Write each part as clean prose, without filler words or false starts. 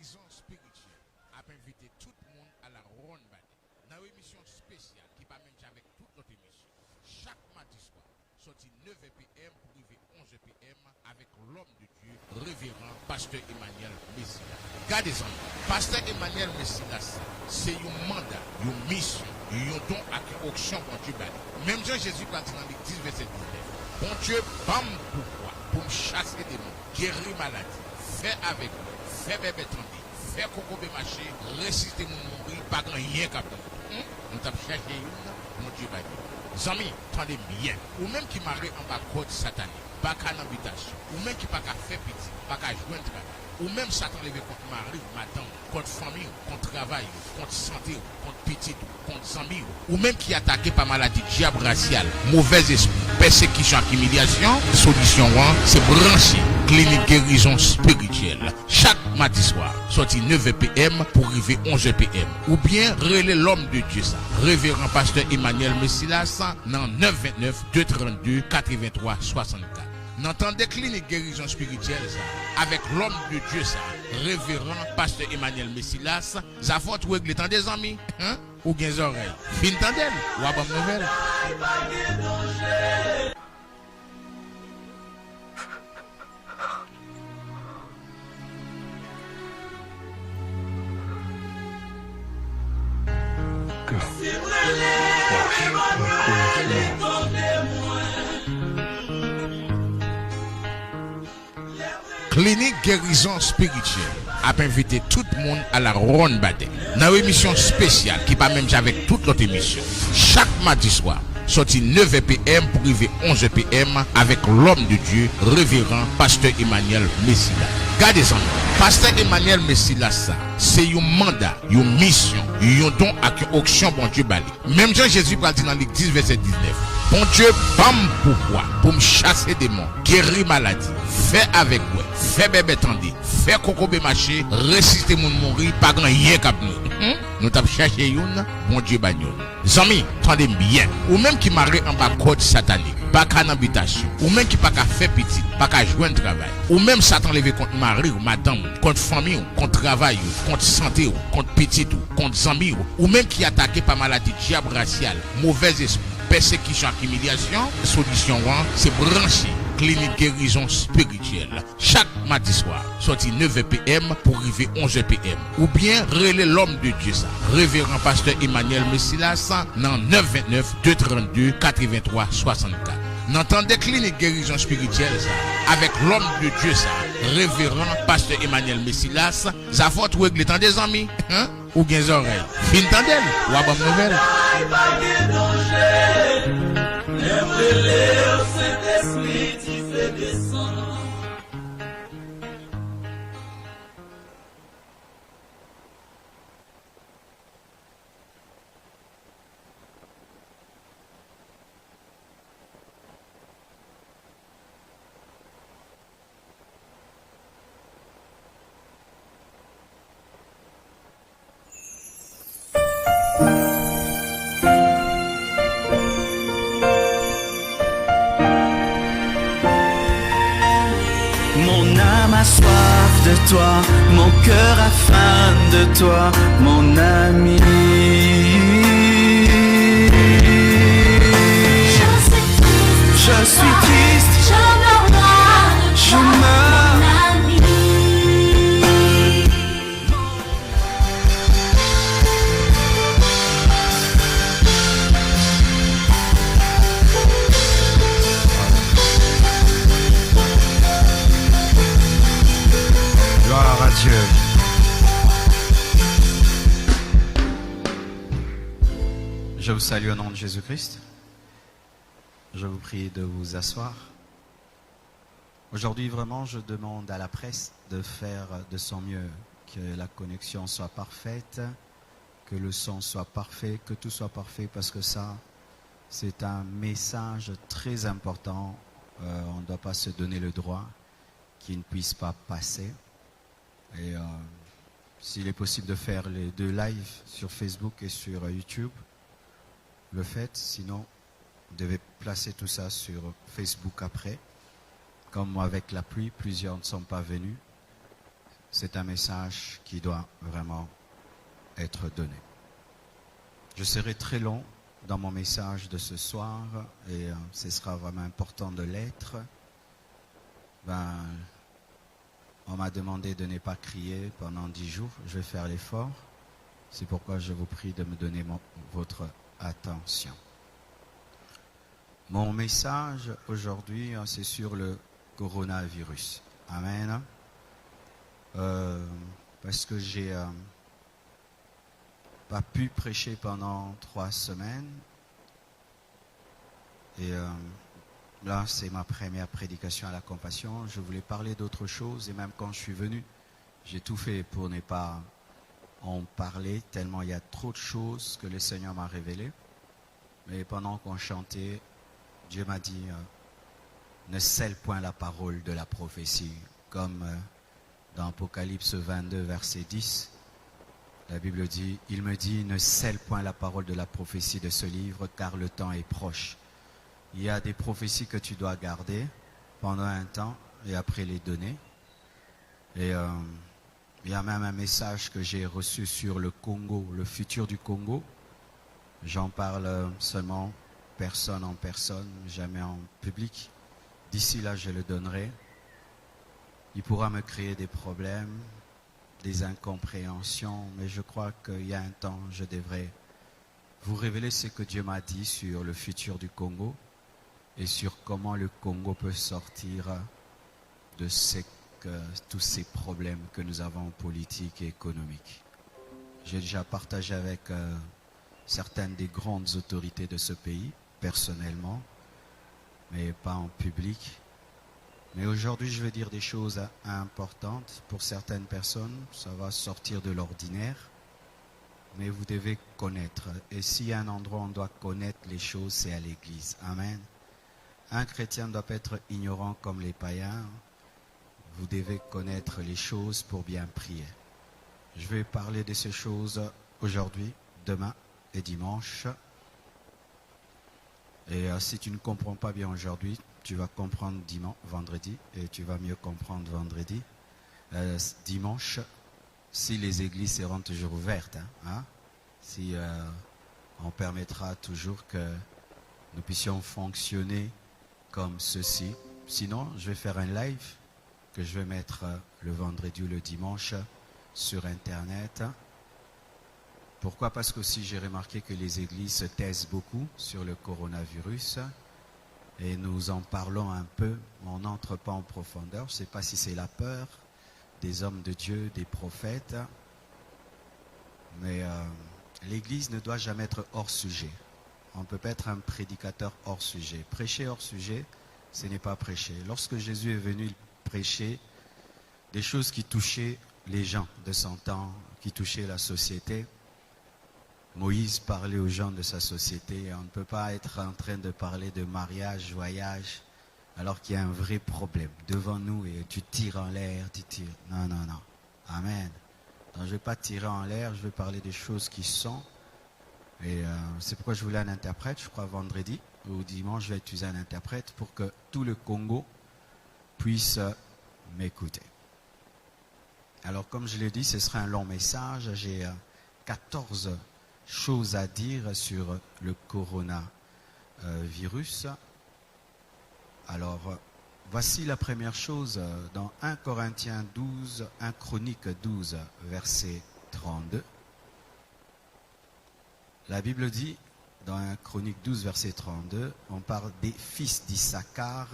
guérison spirituelle a invité tout le monde à la ronde dans une émission spéciale qui va même avec toute notre émission. Chaque mardi soir, sorti 9 p.m. pour arriver 11 p.m. avec l'homme de Dieu, révérend Pasteur Emmanuel Messilas. Gardez-en, Pasteur Emmanuel Messilas, c'est un mandat, une mission, un don à auction pour Dieu. Même Jean-Jésus va dire dans l'Église, verset 19. Bon Dieu, bam pourquoi? Pour me chasser des mots, guérir maladie, faire avec vous, faire bébé tendre, faire coco marché, résister mon mourir, pas grand rien qu'à nous. Nous t'avons cherché une, mon Dieu va dire. Amis, tendez bien. Ou même qui marre en bas code satanique, pas qu'à l'habitation, ou même qui pas qu'à faire petit, pas qu'à jouer un travail. Ou même Satan levé contre mari, madame, contre famille, contre travail, contre santé, contre petit, contre amis, ou même qui attaqué par maladie, diable racial, mauvais esprit, persécution, humiliation, solution 1, c'est branché, clinique guérison spirituelle. Chaque mardi soir, sorti 9 p.m. pour arriver 11 p.m. Ou bien, relais l'homme de Dieu, ça. Révérend Pasteur Emmanuel Messilas, dans 929 232 83 64. N'entendez clinique guérison spirituelle ça, avec l'homme de Dieu ça, révérend Pasteur Emmanuel Messilas, ça faut régler tant des amis, hein, ou bien des oreilles. Fin tandem, ou à bonne nouvelle. Clinique guérison spirituelle a invité tout le monde à la ronde badin dans une émission spéciale qui va même avec toute notre émission. Chaque mardi soir, sorti 9 p.m. pour arriver 11 p.m. avec l'homme de Dieu, révérend Pasteur Emmanuel Messilas. Gardez-en, Pasteur Emmanuel Messilas, c'est un mandat, une mission, un don à une auction bon Dieu bali. Même Jean-Jésus va dire dans l'Église, verset 19. Bon Dieu, bam pourquoi? Pour me chasser des mots, guérir maladie, faire avec moi, faire bébé tendre, faire coco marché, résister mon mourir, pas grand rien qu'à nous. Nous t'avons cherché une, bon Dieu bagnon. Amis, tendez bien. Ou même qui marre en bas code satanique, pas qu'à l'habitation, ou même qui pas qu'à faire petit, pas qu'à jouer un travail. Ou même Satan levé contre mari ou madame, contre famille, contre travail, contre santé, contre petit, contre amis, ou même qui attaqué par maladie, diable racial, mauvais esprit, persécution, humiliation, solution 1, c'est branché. Clinique guérison spirituelle. Chaque mardi soir, sorti 9 p.m. pour arriver 11 p.m. Ou bien, relais l'homme de Dieu ça. Révérend Pasteur Emmanuel Messilas, dans 929 232 83 64. N'entendez clinique guérison spirituelle ça. Avec l'homme de Dieu ça. Révérend Pasteur Emmanuel Messilas, ça faut régler tant des amis, hein? Ou bien des oreilles. Fin tandem, ou à bonne nouvelle. Mon âme a soif de toi, mon cœur a faim de toi, mon ami. Je suis triste, je meurs. Gloire à Dieu. Je vous salue au nom de Jésus-Christ. Je vous prie de vous asseoir. Aujourd'hui, vraiment, je demande à la presse de faire de son mieux, que la connexion soit parfaite, que le son soit parfait, que tout soit parfait, parce que ça, c'est un message très important. On ne doit pas se donner le droit qu'il ne puisse pas passer. Et s'il est possible de faire les deux lives sur Facebook et sur YouTube, le faites. Sinon, vous devez placer tout ça sur Facebook après. Comme moi avec la pluie, plusieurs ne sont pas venus. c'est un message qui doit vraiment être donné. Je serai très long dans mon message de ce soir et ce sera vraiment important de l'être. On m'a demandé de ne pas crier pendant 10 jours. Je vais faire l'effort. C'est pourquoi je vous prie de me donner votre attention. Mon message aujourd'hui, c'est sur le coronavirus. Amen. Parce que j'ai pas pu prêcher pendant 3 semaines. Et là, c'est ma première prédication à la compassion. Je voulais parler d'autre chose. Et même quand je suis venu, j'ai tout fait pour ne pas en parler, tellement il y a trop de choses que le Seigneur m'a révélées. Mais pendant qu'on chantait, Dieu m'a dit, ne scelle point la parole de la prophétie. Comme dans Apocalypse 22, verset 10, la Bible dit, il me dit, ne scelle point la parole de la prophétie de ce livre, car le temps est proche. Il y a des prophéties que tu dois garder pendant un temps et après les donner. Et il y a même un message que j'ai reçu sur le Congo, le futur du Congo. J'en parle seulement personne en personne, jamais en public. D'ici là, je le donnerai. Il pourra me créer des problèmes, des incompréhensions, mais je crois qu'il y a un temps, je devrais vous révéler ce que Dieu m'a dit sur le futur du Congo et sur comment le Congo peut sortir de tous ces problèmes que nous avons politiques et économiques. J'ai déjà partagé avec certaines des grandes autorités de ce pays, personnellement, mais pas en public. Mais aujourd'hui, je vais dire des choses importantes. Pour certaines personnes, ça va sortir de l'ordinaire, mais vous devez connaître. Et s'il y a un endroit où on doit connaître les choses, c'est à l'église. Amen. Un chrétien ne doit pas être ignorant comme les païens. Vous devez connaître les choses pour bien prier. Je vais parler de ces choses aujourd'hui, demain et dimanche. Et si tu ne comprends pas bien aujourd'hui, tu vas comprendre vendredi et tu vas mieux comprendre vendredi. Dimanche, si les églises seront toujours ouvertes, si on permettra toujours que nous puissions fonctionner comme ceci. Sinon, je vais faire un live que je vais mettre le vendredi ou le dimanche sur Internet. Pourquoi? Parce que aussi j'ai remarqué que les églises se taisent beaucoup sur le coronavirus et nous en parlons un peu, on n'entre pas en profondeur. Je ne sais pas si c'est la peur des hommes de Dieu, des prophètes, mais l'église ne doit jamais être hors sujet. On ne peut pas être un prédicateur hors sujet. Prêcher hors sujet, ce n'est pas prêcher. Lorsque Jésus est venu, il prêchait des choses qui touchaient les gens de son temps, qui touchaient la société. Moïse parlait aux gens de sa société. On ne peut pas être en train de parler de mariage, voyage, alors qu'il y a un vrai problème devant nous et tu tires en l'air, tu tires. Non, non, non. Amen. Donc, je ne vais pas tirer en l'air, je vais parler des choses qui sont. Et c'est pourquoi je voulais un interprète, je crois vendredi ou dimanche, je vais utiliser un interprète pour que tout le Congo puisse m'écouter. Alors, comme je l'ai dit, ce sera un long message. J'ai 14 choses à dire sur le coronavirus. Alors, voici la première chose dans 1 Corinthiens 12, 1 Chronique 12, verset 32. La Bible dit, dans 1 Chronique 12, verset 32, on parle des fils d'Issachar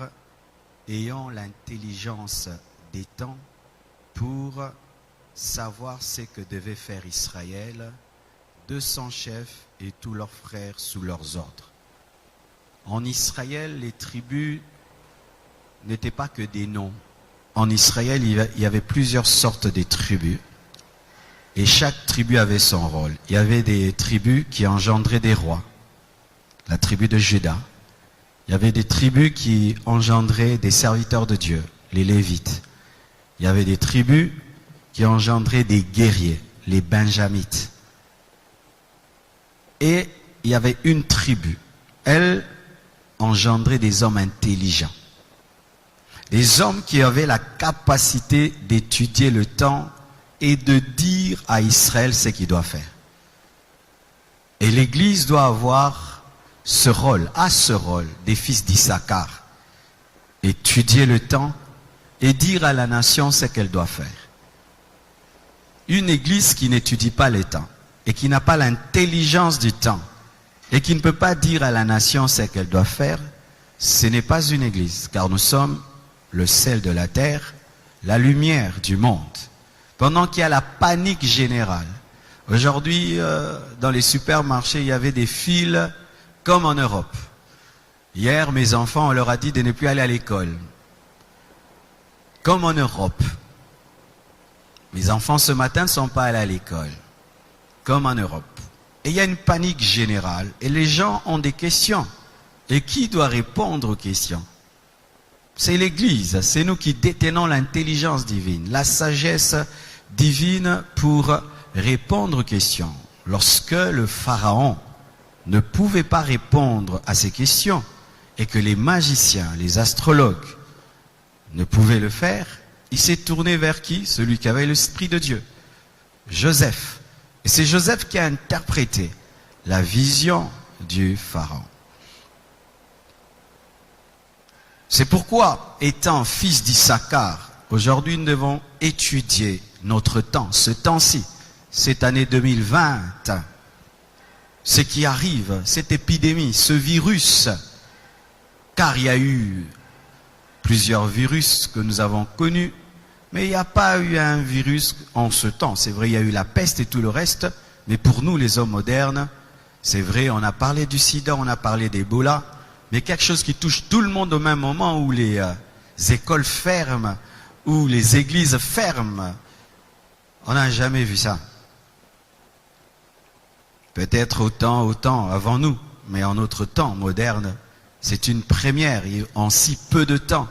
ayant l'intelligence des temps pour savoir ce que devait faire Israël, 200 chefs et tous leurs frères sous leurs ordres. En Israël, les tribus n'étaient pas que des noms. En Israël, il y avait plusieurs sortes de tribus. Et chaque tribu avait son rôle. Il y avait des tribus qui engendraient des rois. La tribu de Juda. Il y avait des tribus qui engendraient des serviteurs de Dieu, les Lévites. Il y avait des tribus qui engendraient des guerriers, les Benjamites. Et il y avait une tribu. Elle engendrait des hommes intelligents. Des hommes qui avaient la capacité d'étudier le temps et de dire à Israël ce qu'il doit faire. Et l'Église doit avoir ce rôle, des fils d'Issachar. Étudier le temps et dire à la nation ce qu'elle doit faire. Une Église qui n'étudie pas le temps et qui n'a pas l'intelligence du temps et qui ne peut pas dire à la nation ce qu'elle doit faire, ce n'est pas une Église, car nous sommes le sel de la terre, la lumière du monde. Pendant qu'il y a la panique générale, aujourd'hui, dans les supermarchés, il y avait des files comme en Europe. Hier, mes enfants, on leur a dit de ne plus aller à l'école. Comme en Europe. Mes enfants, ce matin, ne sont pas allés à l'école. Comme en Europe. Et il y a une panique générale. Et les gens ont des questions. Et qui doit répondre aux questions? C'est l'Église. C'est nous qui détenons l'intelligence divine, la sagesse divine pour répondre aux questions. Lorsque le Pharaon ne pouvait pas répondre à ces questions et que les magiciens, les astrologues ne pouvaient le faire, il s'est tourné vers qui? Celui qui avait l'Esprit de Dieu, Joseph. Et c'est Joseph qui a interprété la vision du Pharaon. C'est pourquoi, étant fils d'Issachar, aujourd'hui nous devons étudier notre temps, ce temps-ci, cette année 2020, ce qui arrive, cette épidémie, ce virus, car il y a eu plusieurs virus que nous avons connus, mais il n'y a pas eu un virus en ce temps. C'est vrai, il y a eu la peste et tout le reste, mais pour nous, les hommes modernes, c'est vrai, on a parlé du sida, on a parlé d'Ebola, mais quelque chose qui touche tout le monde au même moment où les écoles ferment, où les églises ferment. On n'a jamais vu ça. Peut-être autant avant nous, mais en notre temps moderne, c'est une première. Et en si peu de temps,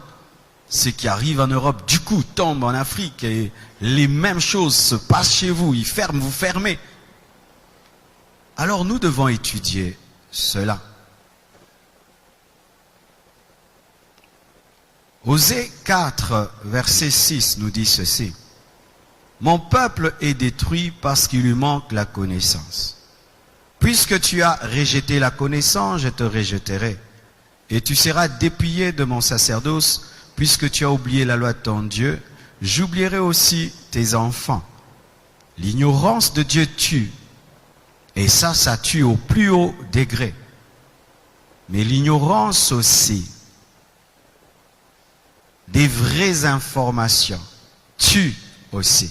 ce qui arrive en Europe, du coup, tombe en Afrique et les mêmes choses se passent chez vous. Ils ferment, vous fermez. Alors nous devons étudier cela. Osée 4, verset 6 nous dit ceci. Mon peuple est détruit parce qu'il lui manque la connaissance. Puisque tu as rejeté la connaissance, je te rejetterai. Et tu seras dépouillé de mon sacerdoce, puisque tu as oublié la loi de ton Dieu, j'oublierai aussi tes enfants. L'ignorance de Dieu tue. Et ça tue au plus haut degré. Mais l'ignorance aussi des vraies informations tue aussi.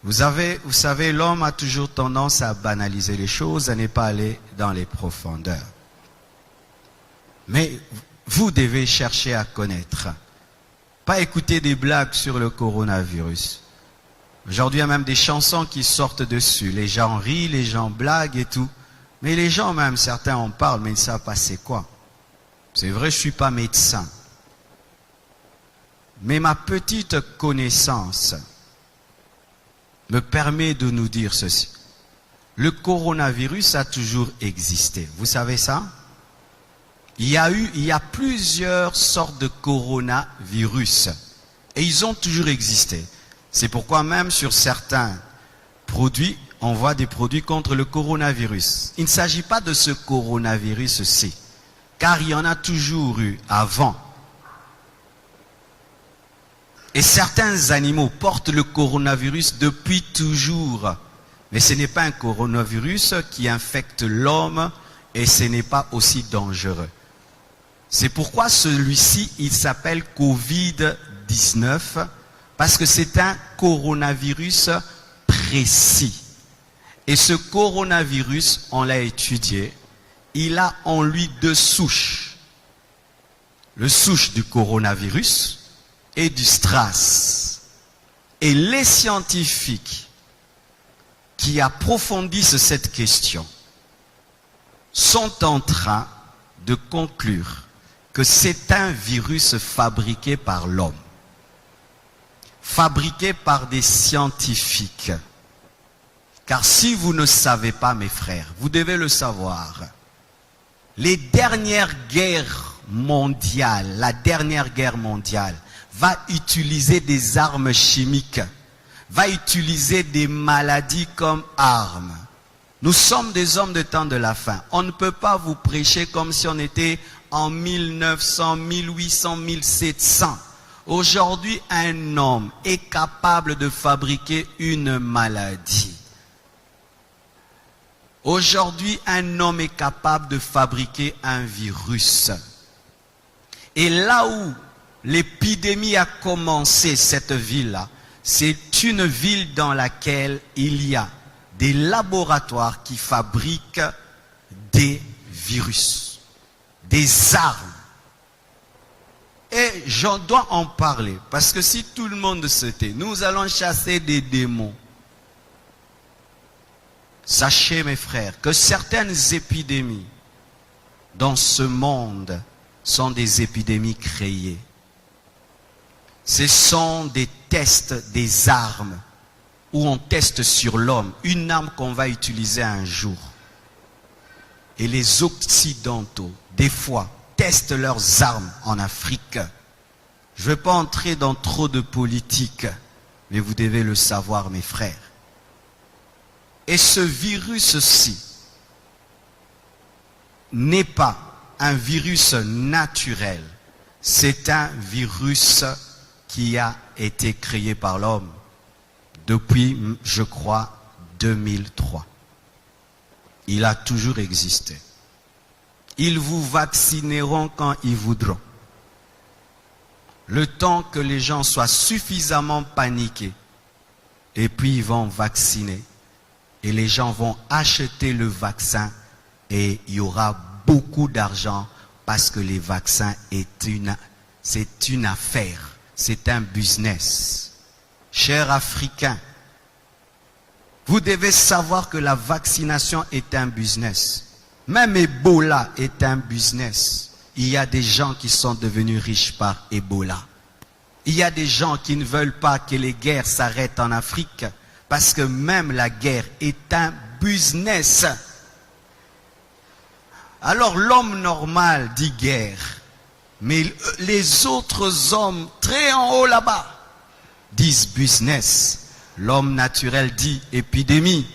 Vous savez, l'homme a toujours tendance à banaliser les choses, à ne pas aller dans les profondeurs. Mais vous devez chercher à connaître. Pas écouter des blagues sur le coronavirus. Aujourd'hui, il y a même des chansons qui sortent dessus. Les gens rient, les gens blaguent et tout. Mais les gens, même certains en parlent, mais ils ne savent pas c'est quoi. C'est vrai, je ne suis pas médecin. Mais ma petite connaissance me permet de nous dire ceci. Le coronavirus a toujours existé. Vous savez ça? Il y a plusieurs sortes de coronavirus. Et ils ont toujours existé. C'est pourquoi même sur certains produits, on voit des produits contre le coronavirus. Il ne s'agit pas de ce coronavirus-ci. Car il y en a toujours eu avant. Et certains animaux portent le coronavirus depuis toujours. Mais ce n'est pas un coronavirus qui infecte l'homme et ce n'est pas aussi dangereux. C'est pourquoi celui-ci, il s'appelle Covid-19 parce que c'est un coronavirus précis. Et ce coronavirus, on l'a étudié, il a en lui deux souches. Le souche du coronavirus et du SRAS. Et les scientifiques qui approfondissent cette question sont en train de conclure que c'est un virus fabriqué par l'homme, fabriqué par des scientifiques. Car si vous ne savez pas, mes frères, vous devez le savoir, les dernières guerres mondiale, la dernière guerre mondiale, va utiliser des armes chimiques, va utiliser des maladies comme armes. Nous sommes des hommes de temps de la fin. On ne peut pas vous prêcher comme si on était en 1900, 1800, 1700. Aujourd'hui, un homme est capable de fabriquer une maladie. Aujourd'hui, un homme est capable de fabriquer un virus. Et là où l'épidémie a commencé, cette ville-là, c'est une ville dans laquelle il y a des laboratoires qui fabriquent des virus, des armes. Et j'en dois en parler, parce que si tout le monde se tait, nous allons chasser des démons. Sachez, mes frères, que certaines épidémies dans ce monde sont des épidémies créées. Ce sont des tests des armes où on teste sur l'homme, une arme qu'on va utiliser un jour. Et les Occidentaux, des fois, testent leurs armes en Afrique. Je ne vais pas entrer dans trop de politique, mais vous devez le savoir, mes frères. Et ce virus-ci n'est pas un virus naturel. C'est un virus qui a été créé par l'homme depuis, je crois, 2003. Il a toujours existé. Ils vous vaccineront quand ils voudront. Le temps que les gens soient suffisamment paniqués, et puis ils vont vacciner. Et les gens vont acheter le vaccin et il y aura beaucoup d'argent parce que les vaccins c'est une affaire, c'est un business. Chers Africains, vous devez savoir que la vaccination est un business. Même Ebola est un business. Il y a des gens qui sont devenus riches par Ebola. Il y a des gens qui ne veulent pas que les guerres s'arrêtent en Afrique parce que même la guerre est un business. Alors l'homme normal dit guerre, mais les autres hommes très en haut là-bas disent business. L'homme naturel dit épidémie.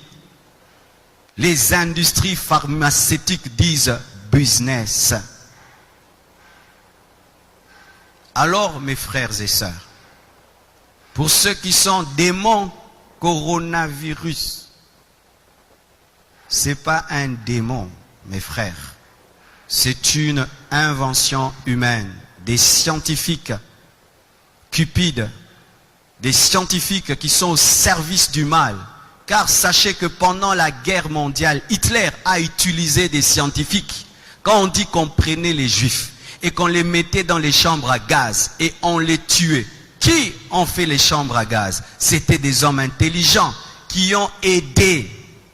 Les industries pharmaceutiques disent business. Alors, mes frères et sœurs, pour ceux qui sont démons coronavirus, ce n'est pas un démon, mes frères. C'est une invention humaine, des scientifiques cupides, des scientifiques qui sont au service du mal. Car sachez que pendant la guerre mondiale, Hitler a utilisé des scientifiques. Quand on dit qu'on prenait les juifs et qu'on les mettait dans les chambres à gaz et on les tuait, qui ont fait les chambres à gaz? C'était des hommes intelligents qui ont aidé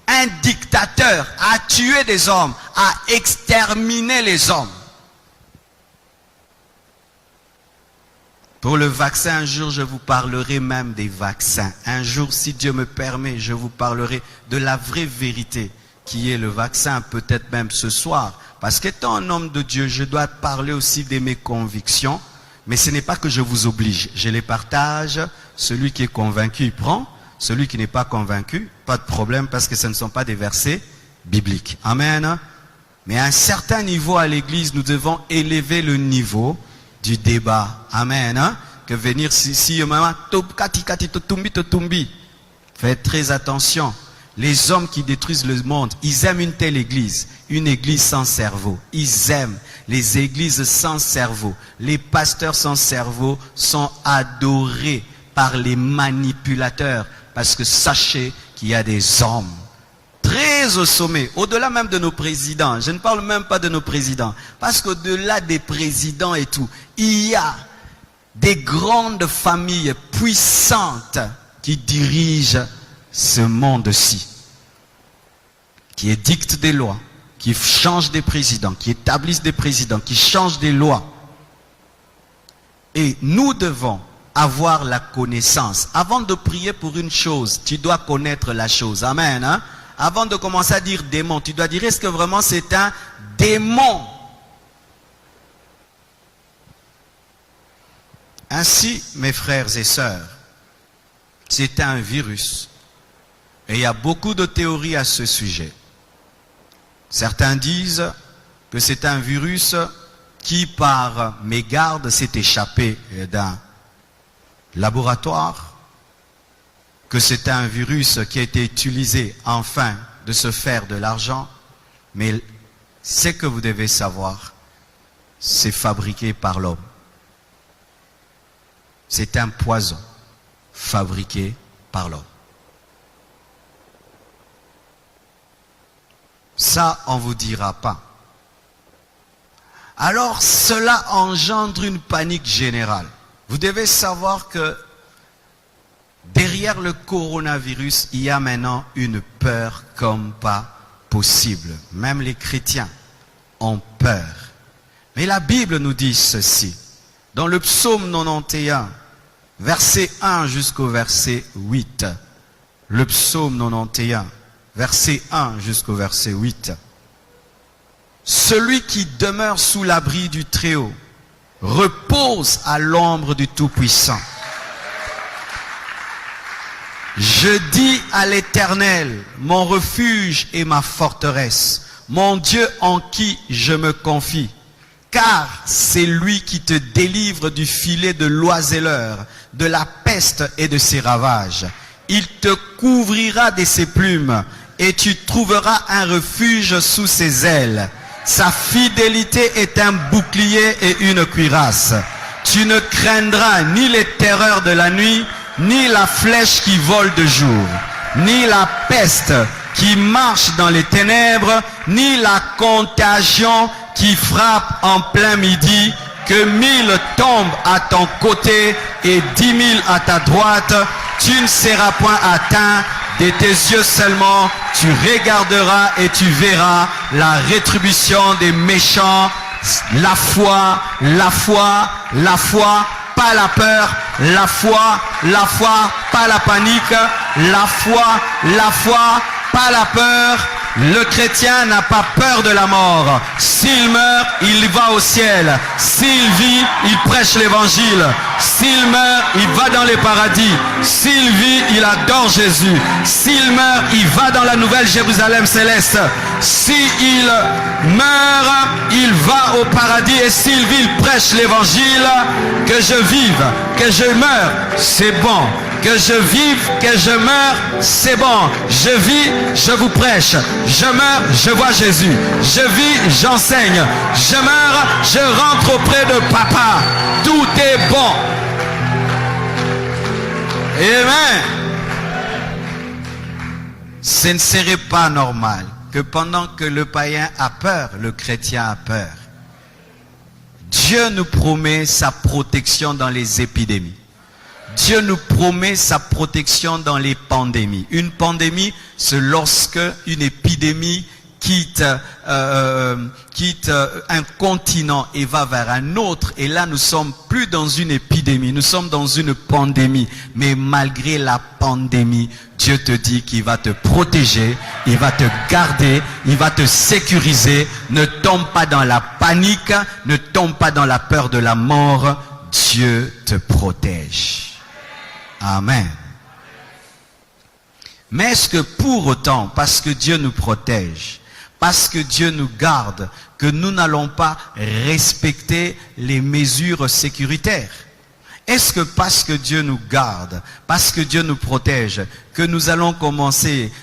un dictateur à tuer des hommes, à exterminer les hommes. Pour le vaccin, un jour, je vous parlerai même des vaccins. Un jour, si Dieu me permet, je vous parlerai de la vraie vérité qui est le vaccin, peut-être même ce soir. Parce qu'étant un homme de Dieu, je dois parler aussi de mes convictions. Mais ce n'est pas que je vous oblige. Je les partage. Celui qui est convaincu, il prend. Celui qui n'est pas convaincu, pas de problème, parce que ce ne sont pas des versets bibliques. Amen. Mais à un certain niveau à l'église, nous devons élever le niveau du débat. Amen. Hein? Que venir ici, faites très attention. Les hommes qui détruisent le monde, ils aiment une telle église, une église sans cerveau. Ils aiment les églises sans cerveau. Les pasteurs sans cerveau sont adorés par les manipulateurs. Parce que sachez qu'il y a des hommes très au sommet, au-delà même de nos présidents. Je ne parle même pas de nos présidents. Parce qu'au-delà des présidents et tout, il y a des grandes familles puissantes qui dirigent ce monde-ci. Qui édictent des lois, qui changent des présidents, qui établissent des présidents, qui changent des lois. Et nous devons avoir la connaissance. Avant de prier pour une chose, tu dois connaître la chose. Amen. Hein? Avant de commencer à dire démon, tu dois dire est-ce que vraiment c'est un démon? Ainsi, mes frères et sœurs, c'est un virus. Et il y a beaucoup de théories à ce sujet. Certains disent que c'est un virus qui, par mégarde, s'est échappé d'un laboratoire, que c'est un virus qui a été utilisé afin de se faire de l'argent, mais ce que vous devez savoir, c'est fabriqué par l'homme. C'est un poison fabriqué par l'homme. Ça, on ne vous dira pas. Alors, cela engendre une panique générale. Vous devez savoir que derrière le coronavirus, il y a maintenant une peur comme pas possible. Même les chrétiens ont peur. Mais la Bible nous dit ceci. Dans le psaume 91, verset 1 jusqu'au verset 8. Le psaume 91, verset 1 jusqu'au verset 8. Celui qui demeure sous l'abri du Très-Haut repose à l'ombre du Tout-Puissant. Je dis à l'Éternel, mon refuge et ma forteresse, mon Dieu en qui je me confie. Car c'est lui qui te délivre du filet de l'oiseleur, de la peste et de ses ravages. Il te couvrira de ses plumes et tu trouveras un refuge sous ses ailes. Sa fidélité est un bouclier et une cuirasse. Tu ne craindras ni les terreurs de la nuit, ni la flèche qui vole de jour, ni la peste qui marche dans les ténèbres, ni la contagion qui frappe en plein midi. Que 1000 tombent à ton côté et 10 000 à ta droite, tu ne seras point atteint. De tes yeux seulement, tu regarderas et tu verras la rétribution des méchants. La foi, la foi, la foi, pas la peur, la foi, pas la panique, la foi, pas la peur. Le chrétien n'a pas peur de la mort. S'il meurt, il va au ciel. S'il vit, il prêche l'évangile. S'il meurt, il va dans les paradis. S'il vit, il adore Jésus. S'il meurt, il va dans la nouvelle Jérusalem céleste. S'il meurt, il va au paradis. Et s'il vit, il prêche l'évangile. Que je vive, que je meure, c'est bon. Que je vive, que je meure, c'est bon. Je vis, je vous prêche. Je meurs, je vois Jésus. Je vis, j'enseigne. Je meurs, je rentre auprès de papa. Tout est bon. Amen. Ce ne serait pas normal que pendant que le païen a peur, le chrétien a peur. Dieu nous promet sa protection dans les épidémies. Dieu nous promet sa protection dans les pandémies. Une pandémie, c'est lorsque une épidémie quitte un continent et va vers un autre. Et là, nous sommes plus dans une épidémie, nous sommes dans une pandémie. Mais malgré la pandémie, Dieu te dit qu'il va te protéger, il va te garder, il va te sécuriser. Ne tombe pas dans la panique, ne tombe pas dans la peur de la mort. Dieu te protège. Amen. Mais est-ce que pour autant, parce que Dieu nous protège, parce que Dieu nous garde, que nous n'allons pas respecter les mesures sécuritaires? Est-ce que parce que Dieu nous garde, parce que Dieu nous protège, que nous allons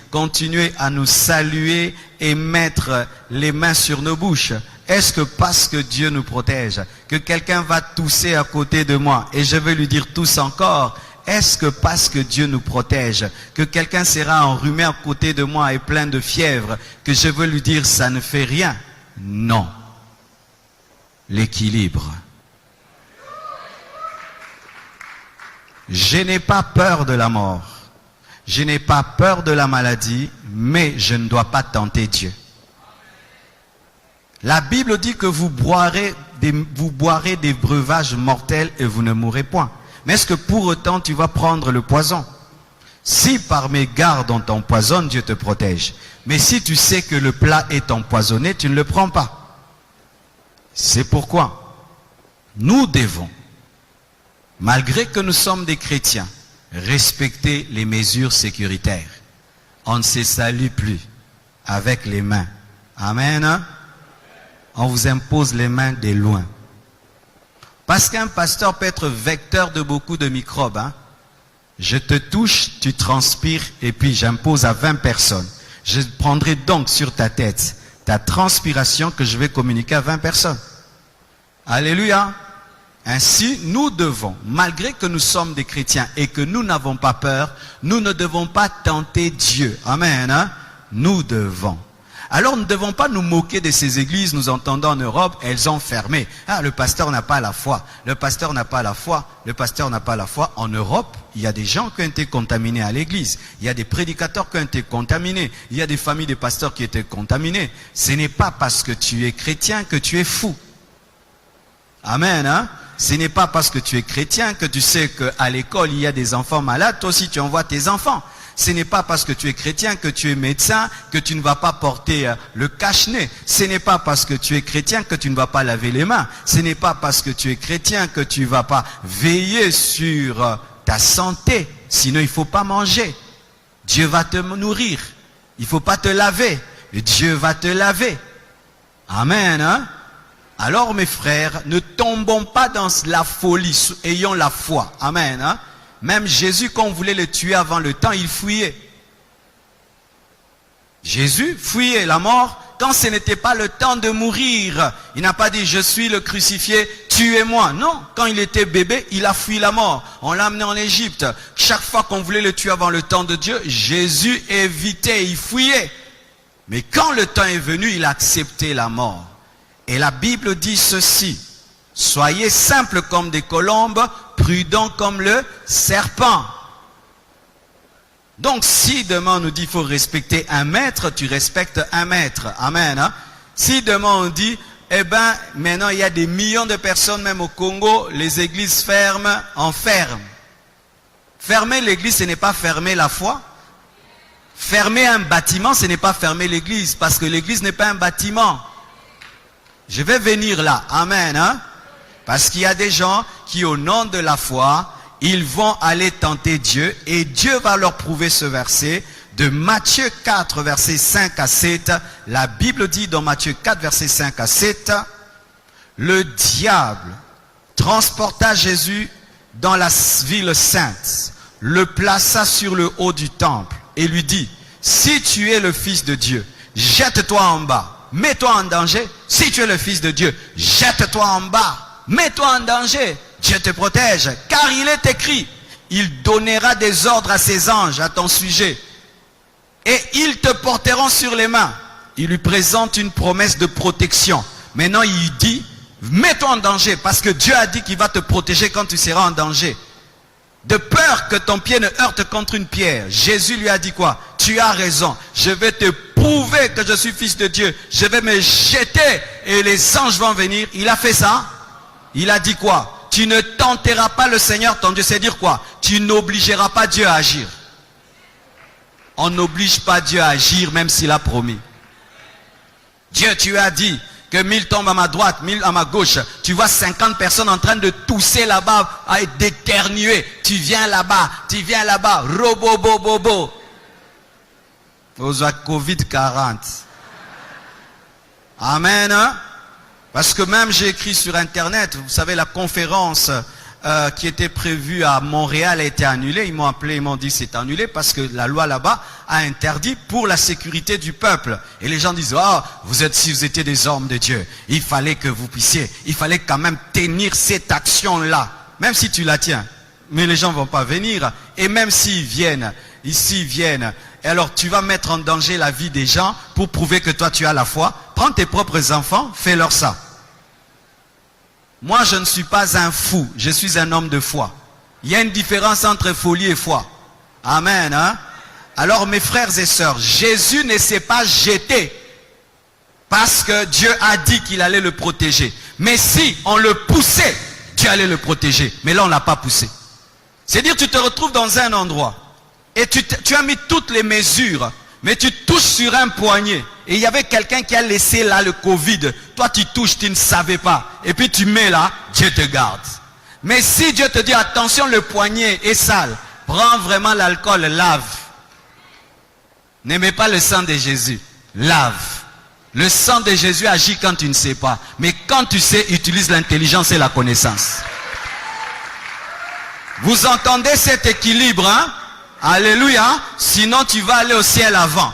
continuer à nous saluer et mettre les mains sur nos bouches? Est-ce que parce que Dieu nous protège, que quelqu'un va tousser à côté de moi et je vais lui dire tousse encore? Est-ce que parce que Dieu nous protège, que quelqu'un sera enrhumé à côté de moi et plein de fièvre, que je veux lui dire ça ne fait rien? Non. L'équilibre. Je n'ai pas peur de la mort. Je n'ai pas peur de la maladie, mais je ne dois pas tenter Dieu. La Bible dit que vous boirez des breuvages mortels et vous ne mourrez point. Mais est-ce que pour autant tu vas prendre le poison? Si par mégarde on t'empoisonne, Dieu te protège. Mais si tu sais que le plat est empoisonné, tu ne le prends pas. C'est pourquoi nous devons malgré que nous sommes des chrétiens, respectez les mesures sécuritaires. On ne se salue plus avec les mains. Amen. On vous impose les mains de loin. Parce qu'un pasteur peut être vecteur de beaucoup de microbes. Je te touche, tu transpires et puis j'impose à 20 personnes. Je prendrai donc sur ta tête ta transpiration que je vais communiquer à 20 personnes. Alléluia. Ainsi, nous devons, malgré que nous sommes des chrétiens et que nous n'avons pas peur, nous ne devons pas tenter Dieu. Amen. Nous devons. Alors nous ne devons pas nous moquer de ces églises, nous entendons en Europe, elles ont fermé. Ah, le pasteur n'a pas la foi, le pasteur n'a pas la foi, le pasteur n'a pas la foi. En Europe, il y a des gens qui ont été contaminés à l'église, il y a des prédicateurs qui ont été contaminés, il y a des familles de pasteurs qui étaient contaminés. Ce n'est pas parce que tu es chrétien que tu es fou. Amen. Ce n'est pas parce que tu es chrétien que tu sais qu'à l'école il y a des enfants malades, toi aussi tu envoies tes enfants. Ce n'est pas parce que tu es chrétien, que tu es médecin, que tu ne vas pas porter le cache-nez. Ce n'est pas parce que tu es chrétien que tu ne vas pas laver les mains. Ce n'est pas parce que tu es chrétien que tu ne vas pas veiller sur ta santé. Sinon, il ne faut pas manger. Dieu va te nourrir. Il ne faut pas te laver. Dieu va te laver. Amen. Alors, mes frères, ne tombons pas dans la folie. Ayons la foi. Amen. Même Jésus, quand on voulait le tuer avant le temps, il fuyait. Jésus fuyait la mort quand ce n'était pas le temps de mourir. Il n'a pas dit, je suis le crucifié, tuez-moi. Non, quand il était bébé, il a fui la mort. On l'a amené en Égypte. Chaque fois qu'on voulait le tuer avant le temps de Dieu, Jésus évitait, il fuyait. Mais quand le temps est venu, il a accepté la mort. Et la Bible dit ceci. Soyez simples comme des colombes, prudents comme le serpent. Donc si demain on nous dit qu'il faut respecter un maître, tu respectes un maître. Amen. Si demain on dit, eh ben maintenant il y a des millions de personnes, même au Congo, les églises ferment, on ferme. Fermer l'église, ce n'est pas fermer la foi. Fermer un bâtiment, ce n'est pas fermer l'église, parce que l'église n'est pas un bâtiment. Je vais venir là. Amen. Parce qu'il y a des gens qui, au nom de la foi, ils vont aller tenter Dieu. Et Dieu va leur prouver ce verset de Matthieu 4, versets 5 à 7. La Bible dit dans Matthieu 4, versets 5 à 7, le diable transporta Jésus dans la ville sainte, le plaça sur le haut du temple et lui dit, si tu es le Fils de Dieu, jette-toi en bas. Mets-toi en danger. Si tu es le Fils de Dieu, jette-toi en bas. Mets-toi en danger. Dieu te protège. Car il est écrit, il donnera des ordres à ses anges à ton sujet. Et ils te porteront sur les mains. Il lui présente une promesse de protection. Maintenant, il dit, mets-toi en danger. Parce que Dieu a dit qu'il va te protéger quand tu seras en danger. De peur que ton pied ne heurte contre une pierre. Jésus lui a dit quoi? Tu as raison. Je vais te prouver que je suis Fils de Dieu. Je vais me jeter et les anges vont venir. Il a fait ça. Il a dit quoi? Tu ne tenteras pas le Seigneur ton Dieu. C'est dire quoi? Tu n'obligeras pas Dieu à agir. On n'oblige pas Dieu à agir même s'il a promis. Dieu, tu as dit que 1000 tombent à ma droite, 1000 à ma gauche. Tu vois 50 personnes en train de tousser là-bas, à d'éternuer. Tu viens là-bas, robo-bo-bo-bo. Aux Covid-40. Amen. Parce que même j'ai écrit sur Internet, vous savez, la conférence qui était prévue à Montréal a été annulée. Ils m'ont appelé, ils m'ont dit c'est annulé parce que la loi là-bas a interdit pour la sécurité du peuple. Et les gens disent, oh, si vous étiez des hommes de Dieu, il fallait que vous puissiez, il fallait quand même tenir cette action-là. Même si tu la tiens, mais les gens ne vont pas venir. Et même s'ils viennent, ici ils viennent, et alors tu vas mettre en danger la vie des gens pour prouver que toi tu as la foi. Prends tes propres enfants, fais-leur ça. Moi je ne suis pas un fou, je suis un homme de foi. Il y a une différence entre folie et foi. Amen. Alors mes frères et sœurs, Jésus ne s'est pas jeté parce que Dieu a dit qu'il allait le protéger. Mais si on le poussait, Dieu allait le protéger. Mais là on ne l'a pas poussé. C'est-à-dire tu te retrouves dans un endroit et tu as mis toutes les mesures, mais tu touches sur un poignet. Et il y avait quelqu'un qui a laissé là le Covid. Toi tu touches, tu ne savais pas. Et puis tu mets là, Dieu te garde. Mais si Dieu te dit, attention, le poignet est sale, prends vraiment l'alcool, lave. N'aimez pas le sang de Jésus, lave. Le sang de Jésus agit quand tu ne sais pas. Mais quand tu sais, utilise l'intelligence et la connaissance. Vous entendez cet équilibre, hein? Alléluia. Sinon, tu vas aller au ciel avant.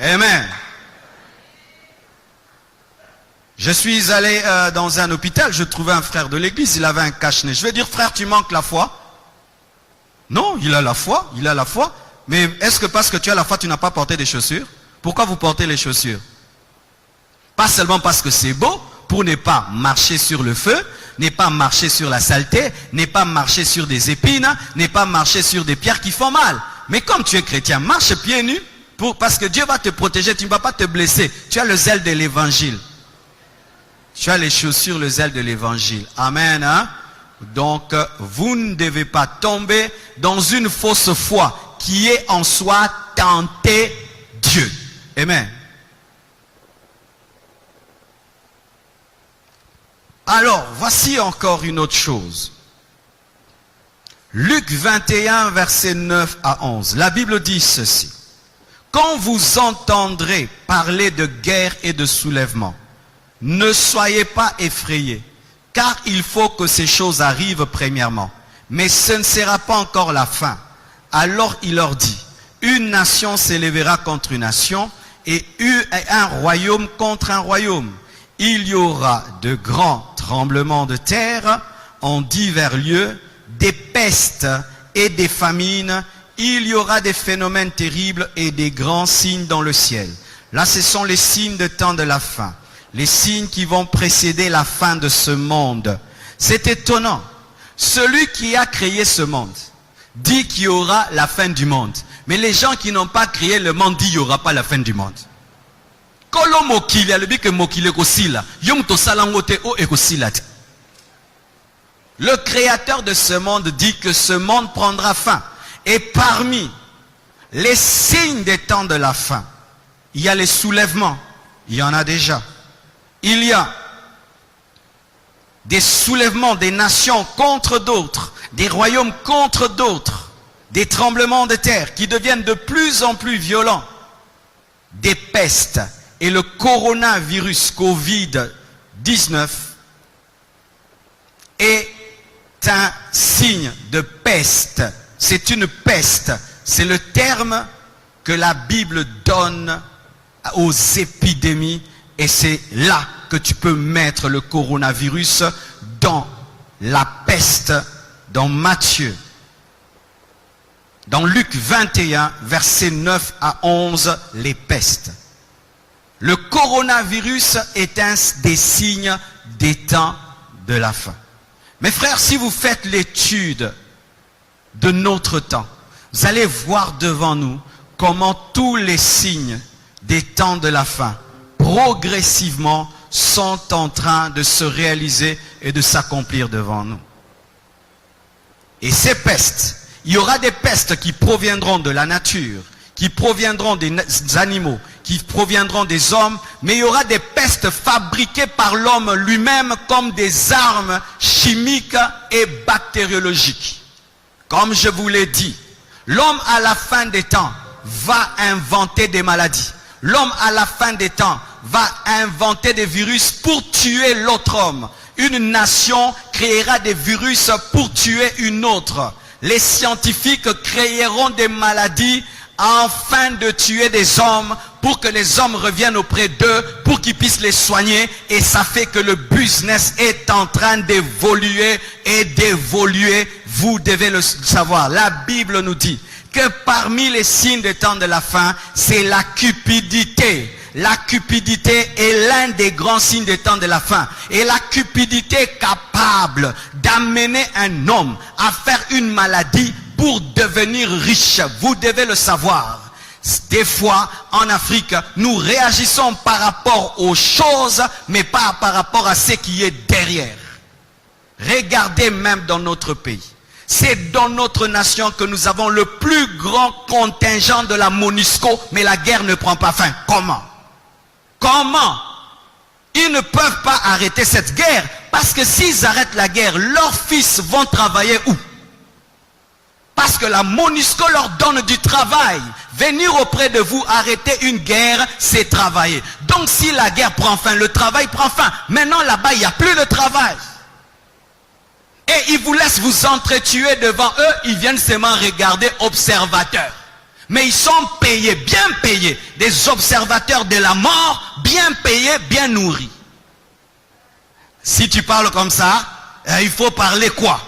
Amen. Je suis allé dans un hôpital, je trouvais un frère de l'église, il avait un cache-nez. Je vais dire, frère, tu manques la foi? Non, il a la foi, il a la foi. Mais est-ce que parce que tu as la foi, tu n'as pas porté des chaussures? Pourquoi vous portez les chaussures? Pas seulement parce que c'est beau, pour ne pas marcher sur le feu, ne pas marcher sur la saleté, ne pas marcher sur des épines, ne pas marcher sur des pierres qui font mal. Mais comme tu es chrétien, marche pieds nus, parce que Dieu va te protéger, tu ne vas pas te blesser. Tu as le zèle de l'évangile. Tu as les chaussures, le zèle de l'évangile. Amen. Hein? Donc, vous ne devez pas tomber dans une fausse foi qui est en soi tenter Dieu. Amen. Alors, voici encore une autre chose. Luc 21, versets 9 à 11. La Bible dit ceci. Quand vous entendrez parler de guerre et de soulèvement, ne soyez pas effrayés, car il faut que ces choses arrivent premièrement. Mais ce ne sera pas encore la fin. Alors il leur dit, une nation s'élèvera contre une nation et un royaume contre un royaume. Il y aura de grands tremblements de terre en divers lieux, des pestes et des famines. Il y aura des phénomènes terribles et des grands signes dans le ciel. Là, ce sont les signes de temps de la fin. Les signes qui vont précéder la fin de ce monde. C'est étonnant. Celui qui a créé ce monde dit qu'il y aura la fin du monde. Mais les gens qui n'ont pas créé le monde disent qu'il n'y aura pas la fin du monde. Le créateur de ce monde dit que ce monde prendra fin. Et parmi les signes des temps de la fin, il y a les soulèvements. Il y en a déjà. Il y a des soulèvements des nations contre d'autres, des royaumes contre d'autres, des tremblements de terre qui deviennent de plus en plus violents, des pestes. Et le coronavirus Covid-19 est un signe de peste. C'est une peste. C'est le terme que la Bible donne aux épidémies. Et c'est là que tu peux mettre le coronavirus dans la peste, dans Matthieu. Dans Luc 21, versets 9 à 11, les pestes. Le coronavirus est un des signes des temps de la fin. Mes frères, si vous faites l'étude de notre temps, vous allez voir devant nous comment tous les signes des temps de la fin progressivement sont en train de se réaliser et de s'accomplir devant nous. Et ces pestes, il y aura des pestes qui proviendront de la nature, qui proviendront des animaux, qui proviendront des hommes, mais il y aura des pestes fabriquées par l'homme lui-même comme des armes chimiques et bactériologiques. Comme je vous l'ai dit, l'homme à la fin des temps va inventer des maladies. L'homme à la fin des temps va inventer des virus pour tuer l'autre homme. Une nation créera des virus pour tuer une autre. Les scientifiques créeront des maladies afin de tuer des hommes pour que les hommes reviennent auprès d'eux, pour qu'ils puissent les soigner. Et ça fait que le business est en train d'évoluer et d'évoluer. Vous devez le savoir. La Bible nous dit que parmi les signes des temps de la fin, c'est la cupidité. La cupidité est l'un des grands signes des temps de la fin. Et la cupidité est capable d'amener un homme à faire une maladie pour devenir riche. Vous devez le savoir. Des fois, en Afrique, nous réagissons par rapport aux choses, mais pas par rapport à ce qui est derrière. Regardez même dans notre pays. C'est dans notre nation que nous avons le plus grand contingent de la MONUSCO, mais la guerre ne prend pas fin. Comment? Comment? Ils ne peuvent pas arrêter cette guerre. Parce que s'ils arrêtent la guerre, leurs fils vont travailler où? Parce que la MONUSCO leur donne du travail. Venir auprès de vous, arrêter une guerre, c'est travailler. Donc si la guerre prend fin, le travail prend fin. Maintenant là-bas, il n'y a plus de travail. Et ils vous laissent vous entretuer devant eux. Ils viennent seulement regarder observateurs. Mais ils sont payés, bien payés. Des observateurs de la mort, bien payés, bien nourris. Si tu parles comme ça, il faut parler quoi?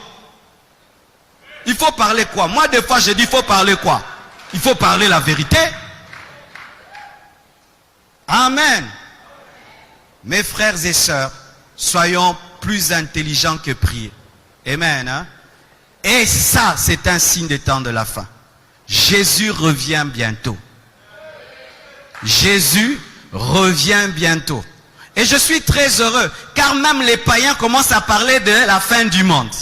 Il faut parler quoi? Moi, des fois, je dis, il faut parler quoi? Il faut parler la vérité. Amen. Mes frères et sœurs, soyons plus intelligents que prier. Amen. Hein? Et ça, c'est un signe des temps de la fin. Jésus revient bientôt. Jésus revient bientôt. Et je suis très heureux, car même les païens commencent à parler de la fin du monde.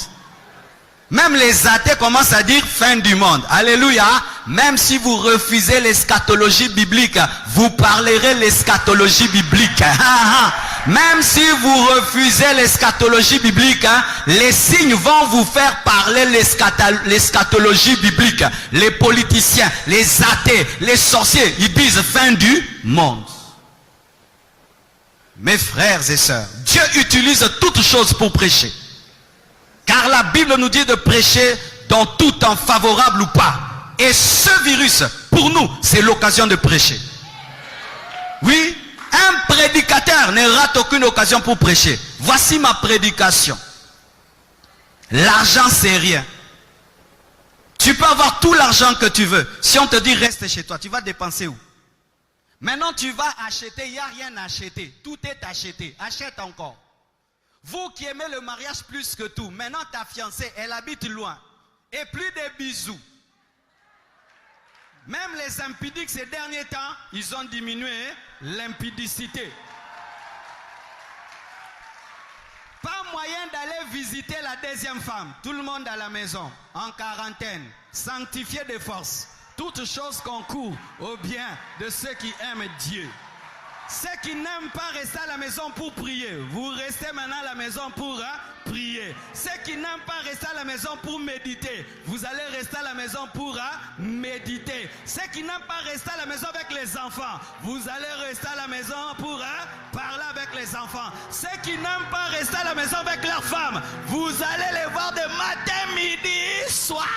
Même les athées commencent à dire fin du monde. Alléluia. Même si vous refusez l'eschatologie biblique, vous parlerez l'eschatologie biblique. Même si vous refusez l'eschatologie biblique, les signes vont vous faire parler l'eschatologie biblique. Les politiciens, les athées, les sorciers, ils disent fin du monde. Mes frères et sœurs, Dieu utilise toutes choses pour prêcher. Car la Bible nous dit de prêcher dans tout temps, favorable ou pas. Et ce virus, pour nous, c'est l'occasion de prêcher. Oui, un prédicateur ne rate aucune occasion pour prêcher. Voici ma prédication. L'argent, c'est rien. Tu peux avoir tout l'argent que tu veux. Si on te dit reste chez toi, tu vas dépenser où? Maintenant, tu vas acheter, il n'y a rien à acheter. Tout est acheté. Achète encore. Vous qui aimez le mariage plus que tout, maintenant ta fiancée, elle habite loin. Et plus de bisous. Même les impudiques ces derniers temps, ils ont diminué l'impudicité. Pas moyen d'aller visiter la deuxième femme. Tout le monde à la maison, en quarantaine, sanctifié de force. Toutes choses concourent au bien de ceux qui aiment Dieu. Ceux qui n'aiment pas rester à la maison pour prier, vous restez maintenant à la maison pour prier. Ceux qui n'aiment pas rester à la maison pour méditer, vous allez rester à la maison pour méditer. Ceux qui n'aiment pas rester à la maison avec les enfants, vous allez rester à la maison pour parler avec les enfants. Ceux qui n'aiment pas rester à la maison avec leurs femmes, vous allez les voir de matin, midi, soir.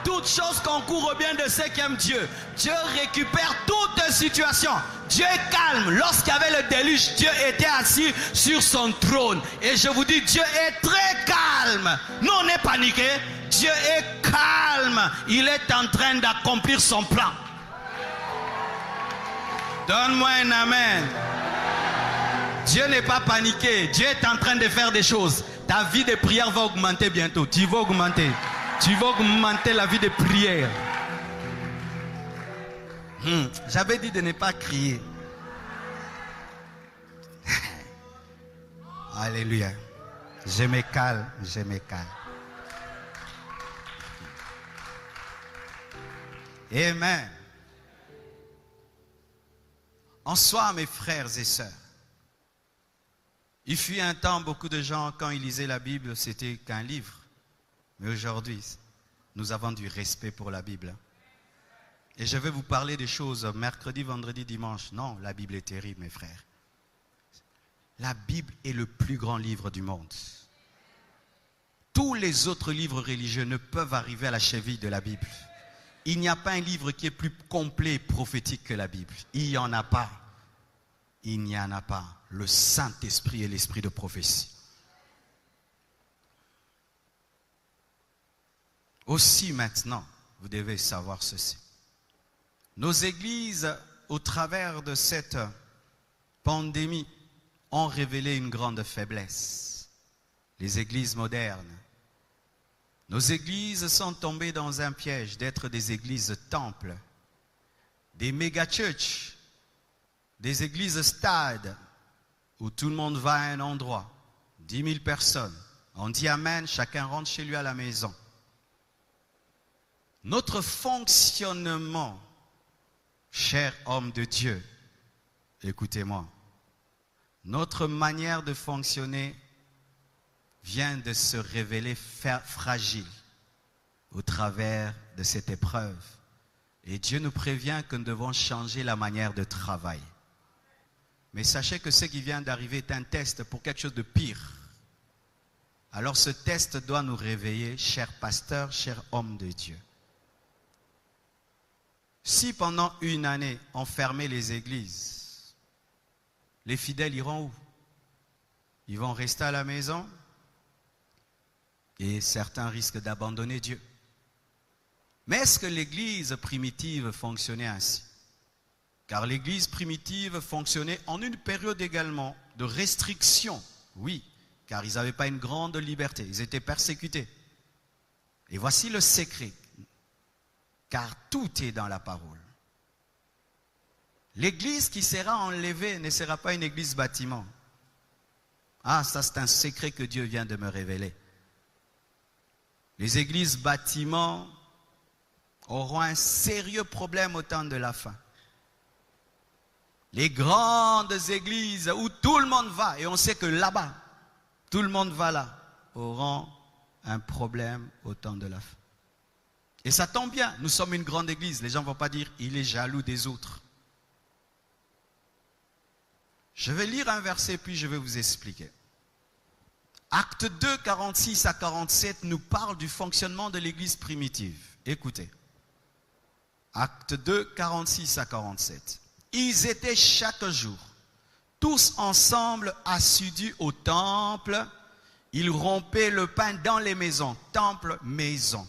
Toutes choses concourent au bien de ceux qui aiment Dieu. Dieu récupère toute situation. Dieu est calme. Lorsqu'il y avait le déluge, Dieu était assis sur son trône. Et je vous dis, Dieu est très calme. Nous, on est paniqués. Dieu est calme. Il est en train d'accomplir son plan. Donne-moi un amen. Dieu n'est pas paniqué. Dieu est en train de faire des choses. Ta vie de prière va augmenter bientôt. Tu vas augmenter. Tu vas augmenter la vie de prière. J'avais dit de ne pas crier. Alléluia. Je me calme, je me calme. Amen. En soi, mes frères et sœurs, il fut un temps, beaucoup de gens, quand ils lisaient la Bible, c'était qu'un livre. Mais aujourd'hui, nous avons du respect pour la Bible. Et je vais vous parler des choses mercredi, vendredi, dimanche. Non, la Bible est terrible, mes frères. La Bible est le plus grand livre du monde. Tous les autres livres religieux ne peuvent arriver à la cheville de la Bible. Il n'y a pas un livre qui est plus complet et prophétique que la Bible. Il n'y en a pas. Il n'y en a pas. Le Saint-Esprit est l'esprit de prophétie. Aussi maintenant, vous devez savoir ceci. Nos églises, au travers de cette pandémie, ont révélé une grande faiblesse. Les églises modernes. Nos églises sont tombées dans un piège d'être des églises temples, des méga-churches, des églises stades, où tout le monde va à un endroit, 10 000 personnes. On dit amen, chacun rentre chez lui à la maison. Notre fonctionnement, cher homme de Dieu, écoutez-moi, Notre manière de fonctionner vient de se révéler fragile au travers de cette épreuve. Et Dieu nous prévient que nous devons changer la manière de travail. Mais sachez que ce qui vient d'arriver est un test pour quelque chose de pire. Alors ce test doit nous réveiller, chers pasteurs, chers hommes de Dieu. Si pendant une année on fermait les églises, les fidèles iront où? Ils vont rester à la maison et certains risquent d'abandonner Dieu. Mais est-ce que l'église primitive fonctionnait ainsi? Car l'église primitive fonctionnait en une période également de restriction. Oui, car ils n'avaient pas une grande liberté, ils étaient persécutés. Et voici le secret, car tout est dans la parole. L'église qui sera enlevée ne sera pas une église bâtiment. Ah, ça c'est un secret que Dieu vient de me révéler. Les églises bâtiments auront un sérieux problème au temps de la fin. Les grandes églises où tout le monde va, et on sait que là-bas, tout le monde va là, auront un problème au temps de la fin. Et ça tombe bien, nous sommes une grande église. Les gens ne vont pas dire, il est jaloux des autres. Je vais lire un verset, puis je vais vous expliquer. Acte 2, 46 à 47 nous parle du fonctionnement de l'église primitive. Écoutez. Acte 2, 46 à 47. Ils étaient chaque jour, tous ensemble assidus au temple. Ils rompaient le pain dans les maisons, temple, maison,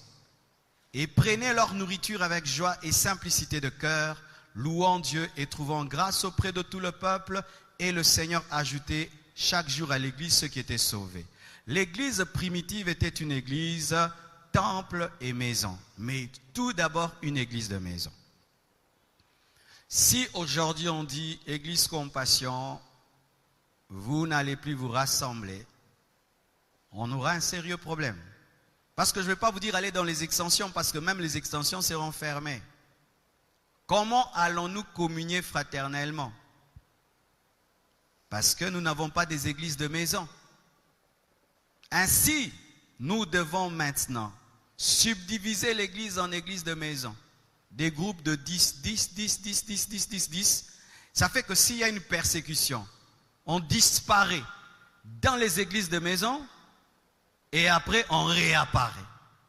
et prenaient leur nourriture avec joie et simplicité de cœur, louant Dieu et trouvant grâce auprès de tout le peuple. Et le Seigneur ajoutait chaque jour à l'église ceux qui étaient sauvés. L'église primitive était une église temple et maison, mais tout d'abord une église de maison. Si aujourd'hui on dit église compassion, vous n'allez plus vous rassembler, on aura un sérieux problème. Parce que je ne vais pas vous dire aller dans les extensions, parce que même les extensions seront fermées. Comment allons-nous communier fraternellement? Parce que nous n'avons pas des églises de maison. Ainsi, nous devons maintenant subdiviser l'église en églises de maison. Des groupes de 10, 10, 10, 10, 10, 10, 10, 10. Ça fait que s'il y a une persécution, on disparaît dans les églises de maison et après on réapparaît.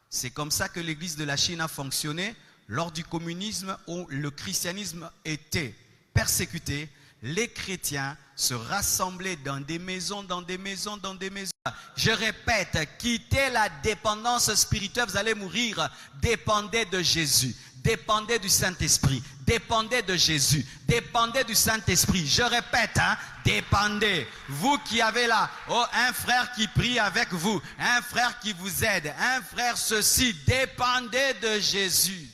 C'est comme ça que l'église de la Chine a fonctionné lors du communisme où le christianisme était persécuté. Les chrétiens se rassemblaient dans des maisons, dans des maisons, dans des maisons. Je répète, quittez la dépendance spirituelle, vous allez mourir. Dépendez de Jésus, dépendez du Saint-Esprit, dépendez de Jésus, dépendez du Saint-Esprit. Je répète, dépendez. Vous qui avez là, un frère qui prie avec vous, un frère qui vous aide, un frère ceci, dépendez de Jésus.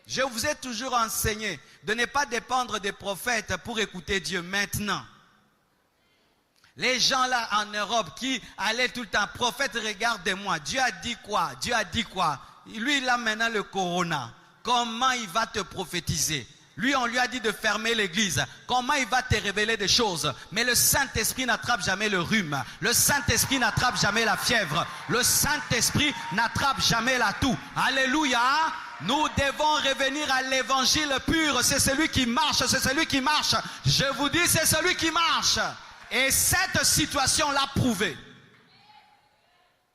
Je vous ai toujours enseigné de ne pas dépendre des prophètes pour écouter Dieu maintenant. Les gens là en Europe qui allaient tout le temps, prophète, regardez-moi, Dieu a dit quoi? Dieu a dit quoi? Lui, il a maintenant le corona. Comment il va te prophétiser? Lui, on lui a dit de fermer l'église. Comment il va te révéler des choses? Mais le Saint-Esprit n'attrape jamais le rhume. Le Saint-Esprit n'attrape jamais la fièvre. Le Saint-Esprit n'attrape jamais la toux. Alléluia! Nous devons revenir à l'évangile pur. C'est celui qui marche, c'est celui qui marche. Je vous dis, c'est celui qui marche. Et cette situation l'a prouvé.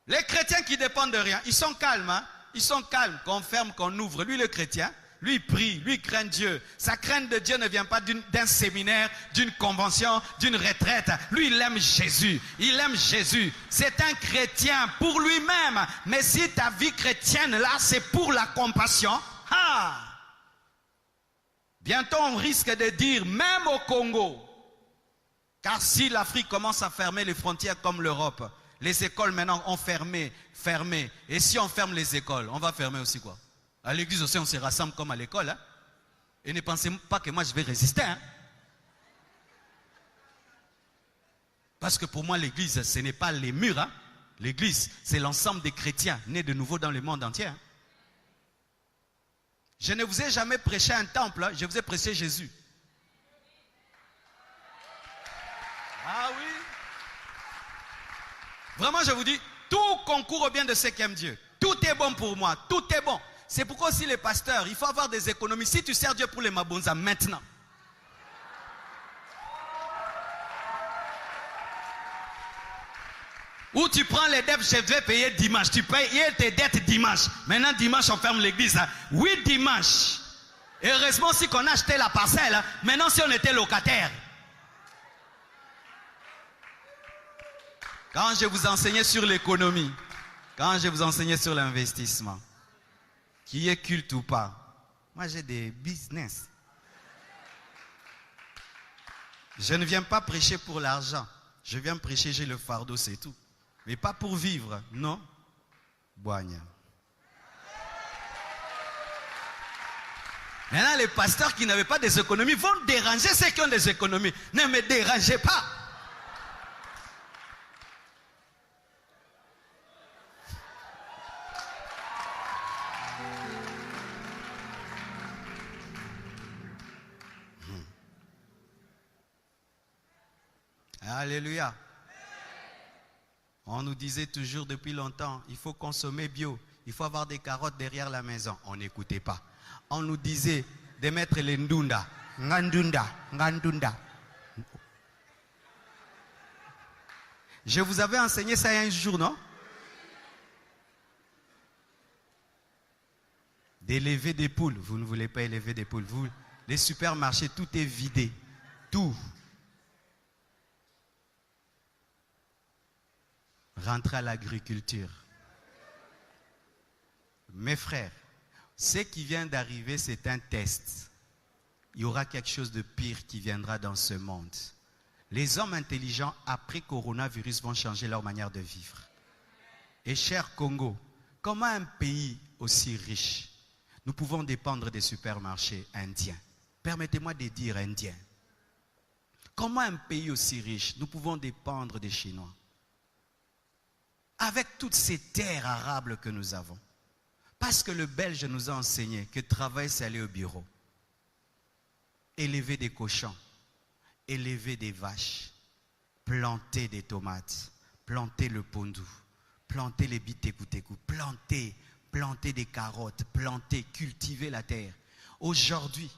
Les chrétiens qui dépendent de rien, ils sont calmes. Hein? Ils sont calmes, qu'on ferme, qu'on ouvre. Lui, le chrétien, lui, il prie, lui, il craint Dieu. Sa crainte de Dieu ne vient pas d'un séminaire, d'une convention, d'une retraite. Lui, il aime Jésus. Il aime Jésus. C'est un chrétien pour lui-même. Mais si ta vie chrétienne, là, c'est pour la compassion, bientôt, on risque de dire, même au Congo, car si l'Afrique commence à fermer les frontières comme l'Europe, les écoles maintenant ont fermé. Et si on ferme les écoles, on va fermer aussi quoi? À l'église aussi, on se rassemble comme à l'école. Hein? Et ne pensez pas que moi, je vais résister. Hein? Parce que pour moi, l'église, ce n'est pas les murs. Hein? L'église, c'est l'ensemble des chrétiens nés de nouveau dans le monde entier. Hein? Je ne vous ai jamais prêché un temple, hein? Je vous ai prêché Jésus. Ah oui. Vraiment, je vous dis, tout concourt au bien de ceux qui aiment Dieu. Tout est bon pour moi, tout est bon. C'est pourquoi aussi les pasteurs, il faut avoir des économies. Si tu sers Dieu pour les mabonzas maintenant. Ou tu prends les dettes, je vais payer dimanche. Tu payes tes dettes dimanche. Maintenant, dimanche, on ferme l'église. Hein. Oui, dimanche. Et heureusement, si on a acheté la parcelle, hein. Maintenant, si on était locataire. Quand je vous enseignais sur l'économie, quand je vous enseignais sur l'investissement, qui est culte ou pas, moi j'ai des business. Je ne viens pas prêcher pour l'argent. Je viens prêcher, j'ai le fardeau, c'est tout. Mais pas pour vivre, non. Boigna. Maintenant, les pasteurs qui n'avaient pas des économies vont déranger ceux qui ont des économies. Ne me dérangez pas. Alléluia. On nous disait toujours depuis longtemps, il faut consommer bio, il faut avoir des carottes derrière la maison. On n'écoutait pas. On nous disait de mettre les ndunda, ngandunda, ngandunda. Je vous avais enseigné ça un jour, non? D'élever des poules. Vous ne voulez pas élever des poules. Vous, les supermarchés, tout est vidé. Tout. Rentrer à l'agriculture. Mes frères, ce qui vient d'arriver, c'est un test. Il y aura quelque chose de pire qui viendra dans ce monde. Les hommes intelligents, après coronavirus, vont changer leur manière de vivre. Et cher Congo, comment un pays aussi riche, nous pouvons dépendre des supermarchés indiens? Permettez-moi de dire indiens. Comment un pays aussi riche, nous pouvons dépendre des Chinois? Avec toutes ces terres arables que nous avons. Parce que le Belge nous a enseigné que travail, c'est aller au bureau. Élever des cochons, élever des vaches, planter des tomates, planter le pondou, planter les bitékou-tékou, planter des carottes, cultiver la terre. Aujourd'hui,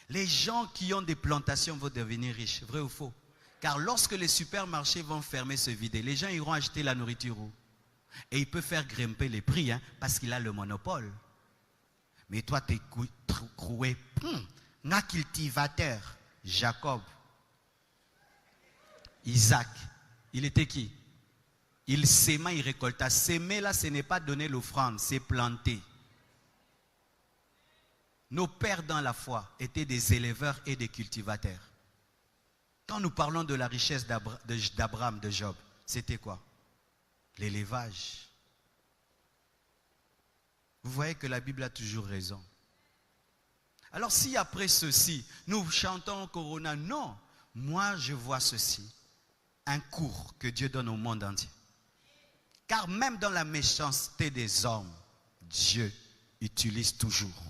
les gens qui ont des plantations vont devenir riches, vrai ou faux? Car lorsque les supermarchés vont fermer, se vider, les gens iront acheter la nourriture où? Et il peut faire grimper les prix, hein, parce qu'il a le monopole. Mais toi, tu es croué. Un cultivateur, Jacob, Isaac, il était qui? Il s'aima, il récolta. S'aimer là, ce n'est pas donner l'offrande, c'est planter. Nos pères dans la foi étaient des éleveurs et des cultivateurs. Quand nous parlons de la richesse d'Abraham, de Job, c'était quoi? L'élevage. Vous voyez que la Bible a toujours raison. Alors si après ceci, nous chantons Corona, non. Moi, je vois ceci. Un cours que Dieu donne au monde entier. Car même dans la méchanceté des hommes, Dieu utilise toujours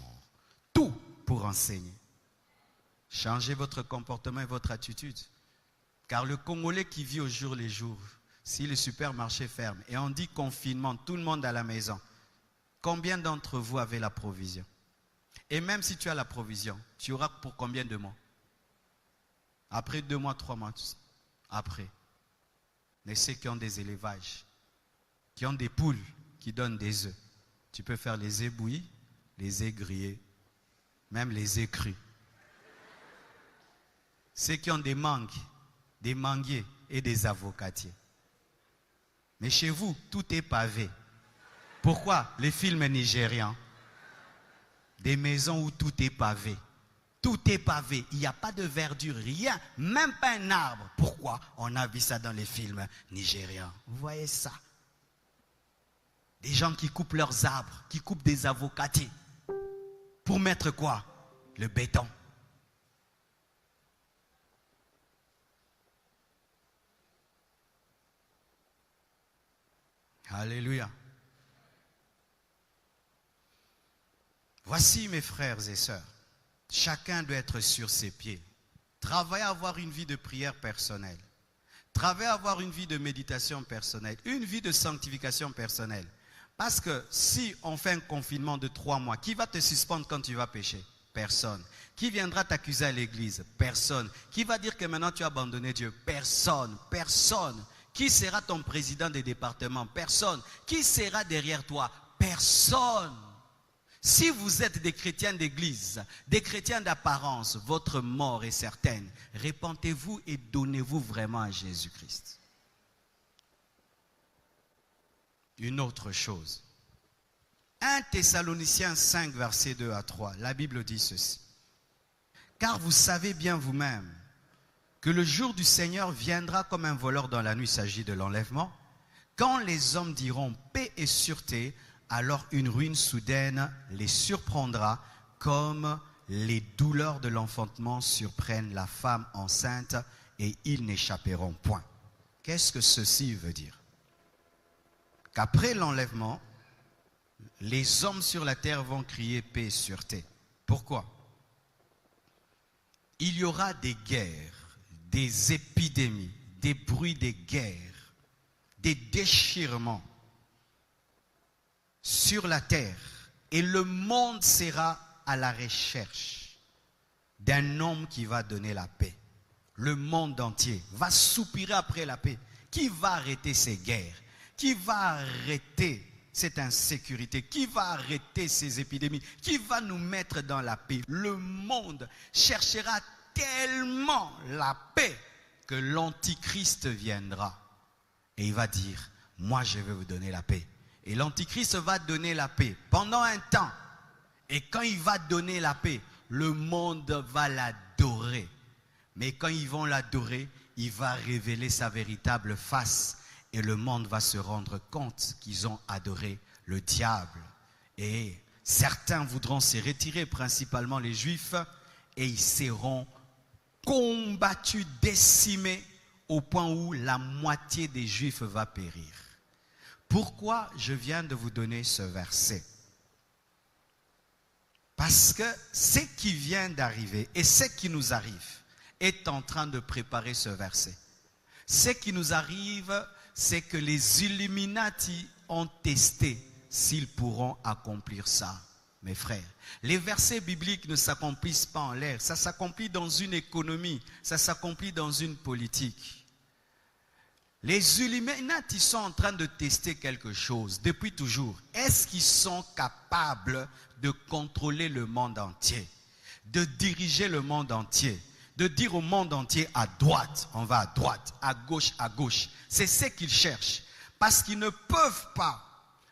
tout pour enseigner. Changez votre comportement et votre attitude. Car le Congolais qui vit au jour le jour, si le supermarché ferme et on dit confinement, tout le monde à la maison, combien d'entre vous avez la provision? Et même si tu as la provision, tu auras pour combien de mois? Après 2 mois, 3 mois, après. Mais ceux qui ont des élevages, qui ont des poules qui donnent des œufs, tu peux faire les œufs bouillis, les œufs grillés, même les œufs crus. Ceux qui ont des mangues, des manguiers et des avocatiers. Mais chez vous, tout est pavé. Pourquoi? Les films nigérians. Des maisons où tout est pavé. Tout est pavé. Il n'y a pas de verdure, rien. Même pas un arbre. Pourquoi? On a vu ça dans les films nigérians. Vous voyez ça? Des gens qui coupent leurs arbres, qui coupent des avocatiers. Pour mettre quoi? Le béton. Alléluia. Voici mes frères et sœurs, chacun doit être sur ses pieds. Travailler à avoir une vie de prière personnelle. Travaille à avoir une vie de méditation personnelle, une vie de sanctification personnelle. Parce que si on fait un confinement de 3 mois, qui va te suspendre quand tu vas pécher? Personne. Qui viendra t'accuser à l'église? Personne. Qui va dire que maintenant tu as abandonné Dieu? Personne. Personne. Qui sera ton président des départements? Personne. Qui sera derrière toi? Personne. Si vous êtes des chrétiens d'église, des chrétiens d'apparence, votre mort est certaine. Répentez-vous et donnez-vous vraiment à Jésus-Christ. Une autre chose. 1 Thessaloniciens 5, versets 2 à 3. La Bible dit ceci. Car vous savez bien vous-même que le jour du Seigneur viendra comme un voleur dans la nuit, il s'agit de l'enlèvement. Quand les hommes diront paix et sûreté, alors une ruine soudaine les surprendra comme les douleurs de l'enfantement surprennent la femme enceinte et ils n'échapperont point. Qu'est-ce que ceci veut dire? Qu'après l'enlèvement, les hommes sur la terre vont crier paix et sûreté. Pourquoi? Il y aura des guerres, des épidémies, des bruits des guerres, des déchirements sur la terre. Et le monde sera à la recherche d'un homme qui va donner la paix. Le monde entier va soupirer après la paix. Qui va arrêter ces guerres? Qui va arrêter cette insécurité? Qui va arrêter ces épidémies? Qui va nous mettre dans la paix? Le monde cherchera tellement la paix que l'Antichrist viendra. Et il va dire, moi je vais vous donner la paix. Et l'Antichrist va donner la paix pendant un temps. Et quand il va donner la paix, le monde va l'adorer. Mais quand ils vont l'adorer, il va révéler sa véritable face. Et le monde va se rendre compte qu'ils ont adoré le diable. Et certains voudront se retirer, principalement les Juifs, et ils seront combattus, décimés, au point où la moitié des Juifs va périr. Pourquoi je viens de vous donner ce verset? Parce que ce qui vient d'arriver et ce qui nous arrive est en train de préparer ce verset. Ce qui nous arrive, c'est que les Illuminati ont testé s'ils pourront accomplir ça, mes frères. Les versets bibliques ne s'accomplissent pas en l'air, ça s'accomplit dans une économie, ça s'accomplit dans une politique. Les Illuminati sont en train de tester quelque chose depuis toujours. Est-ce qu'ils sont capables de contrôler le monde entier, de diriger le monde entier, de dire au monde entier à droite, on va à droite, à gauche, à gauche. C'est ce qu'ils cherchent. Parce qu'ils ne peuvent pas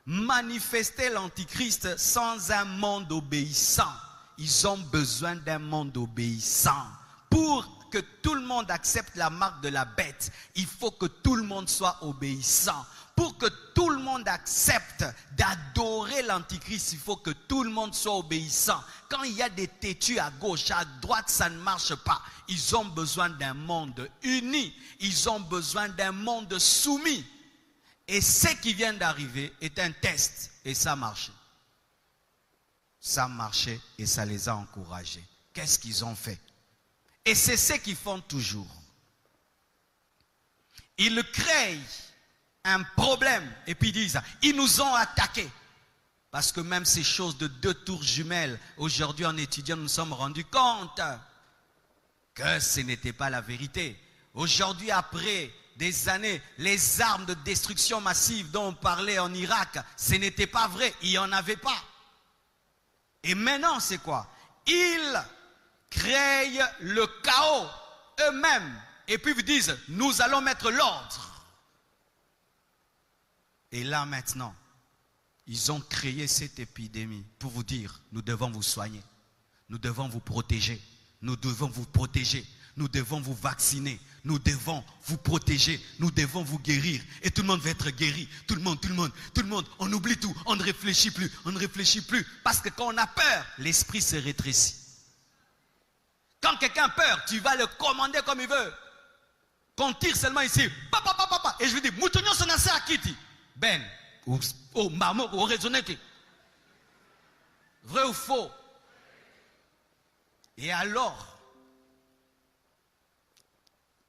manifester l'Antichrist sans un monde obéissant. Ils ont besoin d'un monde obéissant. Pour que tout le monde accepte la marque de la bête, il faut que tout le monde soit obéissant. Pour que tout le monde accepte d'adorer l'Antichrist, il faut que tout le monde soit obéissant. Quand il y a des têtus à gauche, à droite, ça ne marche pas. Ils ont besoin d'un monde uni. Ils ont besoin d'un monde soumis. Et ce qui vient d'arriver est un test. Et ça marchait. Ça marchait et ça les a encouragés. Qu'est-ce qu'ils ont fait? Et c'est ce qu'ils font toujours. Ils créent un problème et puis ils disent, ils nous ont attaqués. Parce que même ces choses de 2 tours jumelles, aujourd'hui en étudiant, nous nous sommes rendus compte que ce n'était pas la vérité. Aujourd'hui, après des années, les armes de destruction massive dont on parlait en Irak, ce n'était pas vrai, il n'y en avait pas. Et maintenant, c'est quoi? Ils créent le chaos eux-mêmes. Et puis ils disent, nous allons mettre l'ordre. Et là maintenant, ils ont créé cette épidémie pour vous dire, nous devons vous soigner. Nous devons vous protéger. Nous devons vous protéger. Nous devons vous vacciner. Nous devons vous protéger. Nous devons vous guérir. Et tout le monde va être guéri. Tout le monde. On oublie tout. On ne réfléchit plus. On ne réfléchit plus. Parce que quand on a peur, l'esprit se rétrécit. Quand quelqu'un a peur, tu vas le commander comme il veut. Qu'on tire seulement ici. Papa. Et je lui dis, Moutonio Sonasa Akiti. Ben, ou Mamo, ou raisonnete. Vrai ou faux? Et alors,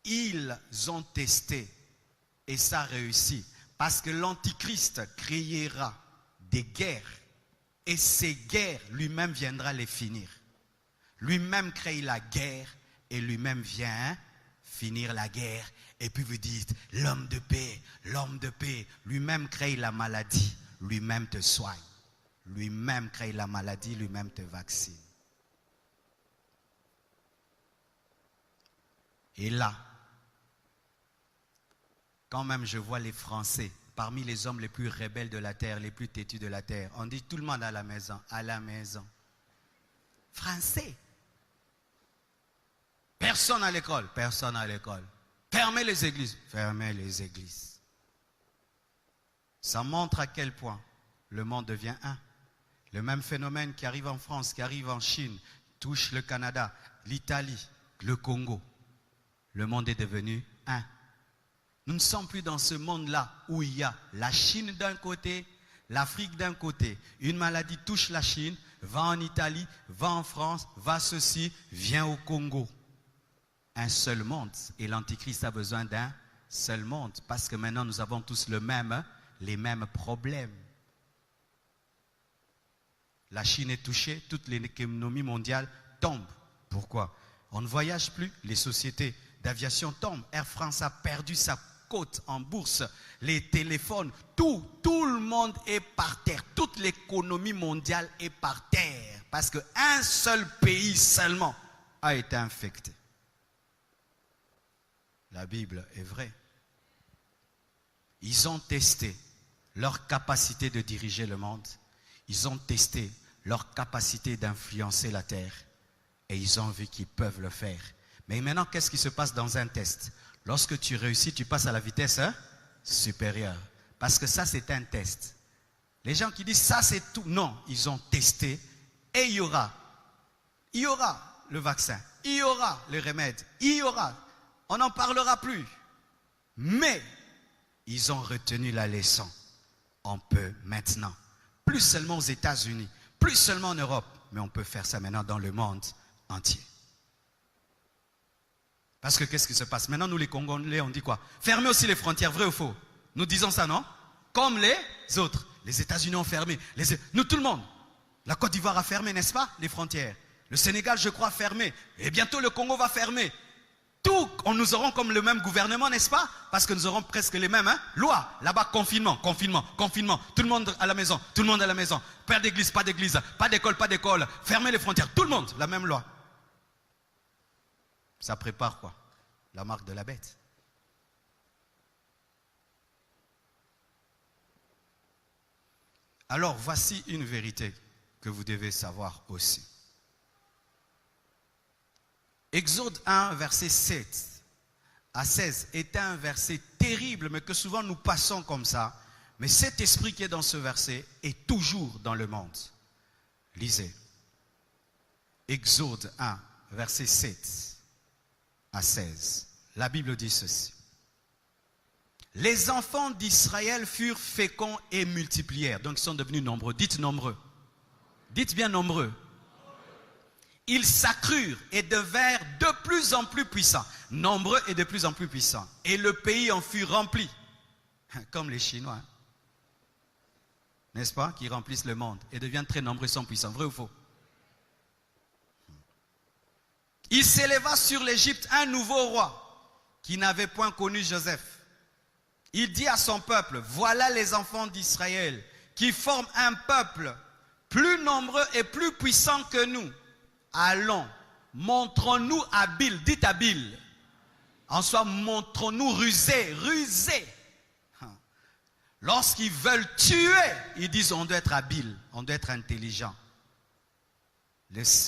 Ils ont testé et ça réussit. Parce que l'Antichrist créera des guerres et ces guerres, lui-même viendra les finir. Lui-même crée la guerre et lui-même vient finir la guerre. Et puis vous dites, l'homme de paix, lui-même crée la maladie, lui-même te soigne. Lui-même crée la maladie, lui-même te vaccine. Et là, quand même je vois les Français, parmi les hommes les plus rebelles de la terre, les plus têtus de la terre, on dit tout le monde à la maison, à la maison. Français. Personne à l'école, personne à l'école. Fermez les églises, fermez les églises. Ça montre à quel point le monde devient un. Le même phénomène qui arrive en France, qui arrive en Chine, touche le Canada, l'Italie, le Congo. Le monde est devenu un. Nous ne sommes plus dans ce monde-là où il y a la Chine d'un côté, l'Afrique d'un côté. Une maladie touche la Chine, va en Italie, va en France, va ceci, vient au Congo. Un seul monde. Et l'Antichrist a besoin d'un seul monde. Parce que maintenant nous avons tous les mêmes problèmes. La Chine est touchée, toute l'économie mondiale tombe. Pourquoi? On ne voyage plus, les sociétés d'aviation tombent. Air France a perdu sa cote en bourse, les téléphones, tout le monde est par terre. Toute l'économie mondiale est par terre. Parce qu'un seul pays seulement a été infecté. La Bible est vraie. Ils ont testé leur capacité de diriger le monde. Ils ont testé leur capacité d'influencer la terre. Et ils ont vu qu'ils peuvent le faire. Mais maintenant, qu'est-ce qui se passe dans un test? Lorsque tu réussis, tu passes à la vitesse supérieure. Parce que ça, c'est un test. Les gens qui disent ça, c'est tout. Non, ils ont testé. Et il y aura le vaccin. Il y aura le remède. Il y aura. On n'en parlera plus. Mais, ils ont retenu la leçon. On peut maintenant. Plus seulement aux États-Unis. Plus seulement en Europe. Mais on peut faire ça maintenant dans le monde entier. Parce que qu'est-ce qui se passe? Maintenant, nous les Congolais, on dit quoi? Fermez aussi les frontières, vrai ou faux? Nous disons ça, non? Comme les autres. Les États-Unis ont fermé. Nous, tout le monde. La Côte d'Ivoire a fermé, n'est-ce pas? Les frontières. Le Sénégal, je crois, a fermé. Et bientôt, le Congo va fermer. Tout, nous aurons comme le même gouvernement, n'est-ce pas? Parce que nous aurons presque les mêmes lois. Là-bas, confinement. Tout le monde à la maison. Tout le monde à la maison. Pas d'église, pas d'église. Pas d'école. Fermez les frontières. Tout le monde, la même loi. Ça prépare quoi? La marque de la bête. Alors, voici une vérité que vous devez savoir aussi. Exode 1, verset 7 à 16 est un verset terrible, mais que souvent nous passons comme ça. Mais cet esprit qui est dans ce verset est toujours dans le monde. Lisez. Exode 1, verset 7 à 16. La Bible dit ceci. Les enfants d'Israël furent féconds et multiplièrent. Donc ils sont devenus nombreux. Dites nombreux. Dites bien nombreux. Ils s'accrurent et devinrent de plus en plus puissants. Nombreux et de plus en plus puissants. Et le pays en fut rempli. Comme les Chinois. N'est-ce pas? Qui remplissent le monde. Et deviennent très nombreux et sont puissants. Vrai ou faux? Il s'éleva sur l'Égypte un nouveau roi qui n'avait point connu Joseph. Il dit à son peuple, voilà les enfants d'Israël qui forment un peuple plus nombreux et plus puissant que nous. Allons, montrons-nous habiles, dites habiles. En soi, montrons-nous rusés. Lorsqu'ils veulent tuer, ils disent on doit être habile, on doit être intelligent.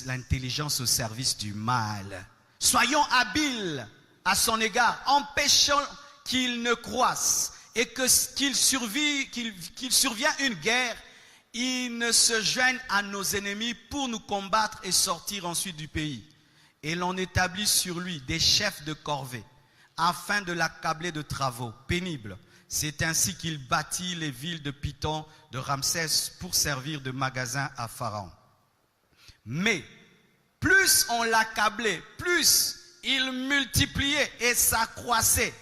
L'intelligence au service du mal. Soyons habiles à son égard, empêchons qu'il ne croisse et qu'il survienne une guerre, ils ne se joignent à nos ennemis pour nous combattre et sortir ensuite du pays. Et l'on établit sur lui des chefs de corvée afin de l'accabler de travaux pénibles. C'est ainsi qu'il bâtit les villes de Python, de Ramsès pour servir de magasin à Pharaon. Mais plus on l'accablait, plus ils multipliaient et s'accroissaient.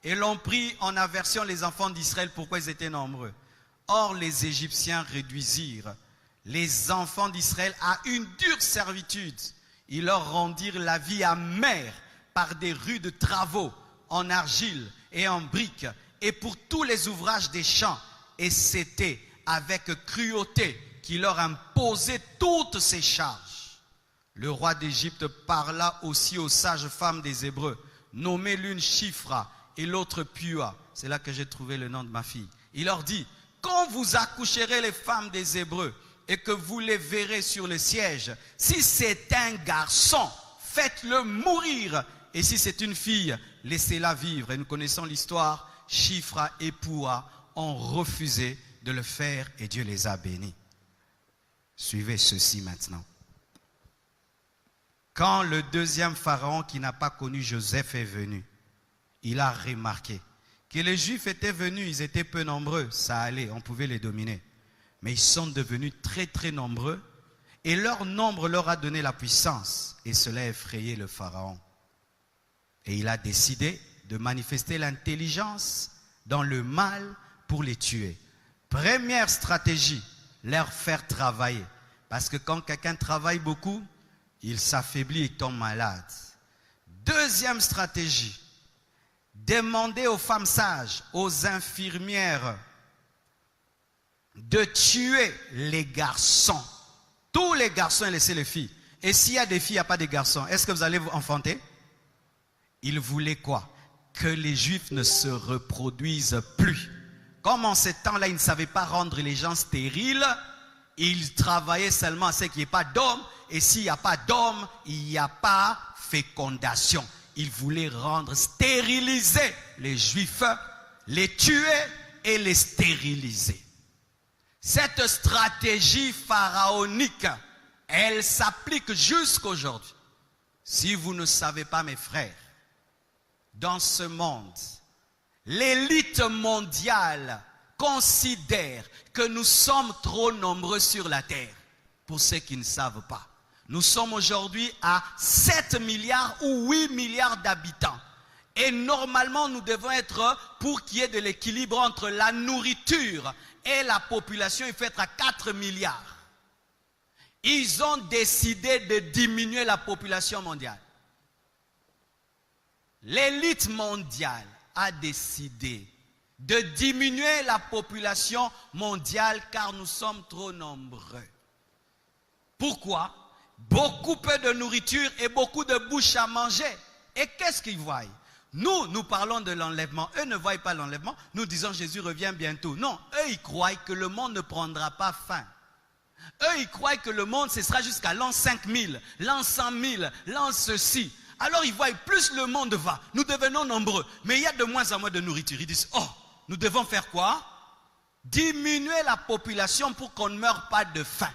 Et l'on prit en aversion les enfants d'Israël pourquoi ils étaient nombreux. Or les Égyptiens réduisirent les enfants d'Israël à une dure servitude. Ils leur rendirent la vie amère par des rudes travaux en argile et en briques et pour tous les ouvrages des champs. Et c'était avec cruauté qu'il leur imposait toutes ces charges. Le roi d'Égypte parla aussi aux sages femmes des Hébreux, nommées l'une Shifra et l'autre Pua. C'est là que j'ai trouvé le nom de ma fille. Il leur dit, quand vous accoucherez les femmes des Hébreux et que vous les verrez sur le siège, si c'est un garçon, faites-le mourir. Et si c'est une fille, laissez-la vivre. Et nous connaissons l'histoire, Shifra et Pua ont refusé de le faire et Dieu les a bénis. Suivez ceci maintenant. Quand le deuxième pharaon qui n'a pas connu Joseph est venu, il a remarqué que les Juifs étaient venus, ils étaient peu nombreux, ça allait, on pouvait les dominer. Mais ils sont devenus très très nombreux et leur nombre leur a donné la puissance et cela a effrayé le pharaon. Et il a décidé de manifester l'intelligence dans le mal pour les tuer. Première stratégie, leur faire travailler. Parce que quand quelqu'un travaille beaucoup, il s'affaiblit et tombe malade. Deuxième stratégie, demander aux femmes sages, aux infirmières, de tuer les garçons. Tous les garçons et laisser les filles. Et s'il y a des filles, il n'y a pas de garçons, est-ce que vous allez vous enfanter? Ils voulaient quoi? Que les Juifs ne se reproduisent plus. Comme en ces temps-là, ils ne savaient pas rendre les gens stériles, ils travaillaient seulement à ce qu'il n'y ait pas d'hommes. Et s'il n'y a pas d'hommes, il n'y a pas fécondation. Ils voulaient rendre stériliser les Juifs, les tuer et les stériliser. Cette stratégie pharaonique, elle s'applique jusqu'aujourd'hui. Si vous ne savez pas, mes frères, dans ce monde, l'élite mondiale considère que nous sommes trop nombreux sur la terre. Pour ceux qui ne savent pas, nous sommes aujourd'hui à 7 milliards ou 8 milliards d'habitants. Et normalement, nous devons être, pour qu'il y ait de l'équilibre entre la nourriture et la population, il faut être à 4 milliards. Ils ont décidé de diminuer la population mondiale. L'élite mondiale a décidé de diminuer la population mondiale car nous sommes trop nombreux. Pourquoi? Beaucoup peu de nourriture et beaucoup de bouches à manger. Et qu'est-ce qu'ils voient? Nous parlons de l'enlèvement. Eux ne voient pas l'enlèvement. Nous disons Jésus revient bientôt. Non, eux ils croient que le monde ne prendra pas fin. Eux ils croient que le monde ce sera jusqu'à l'an 5000, l'an 100 000, l'an ceci. Alors ils voient plus le monde va. Nous devenons nombreux. Mais il y a de moins en moins de nourriture. Ils disent, oh, nous devons faire quoi? Diminuer la population pour qu'on ne meure pas de faim.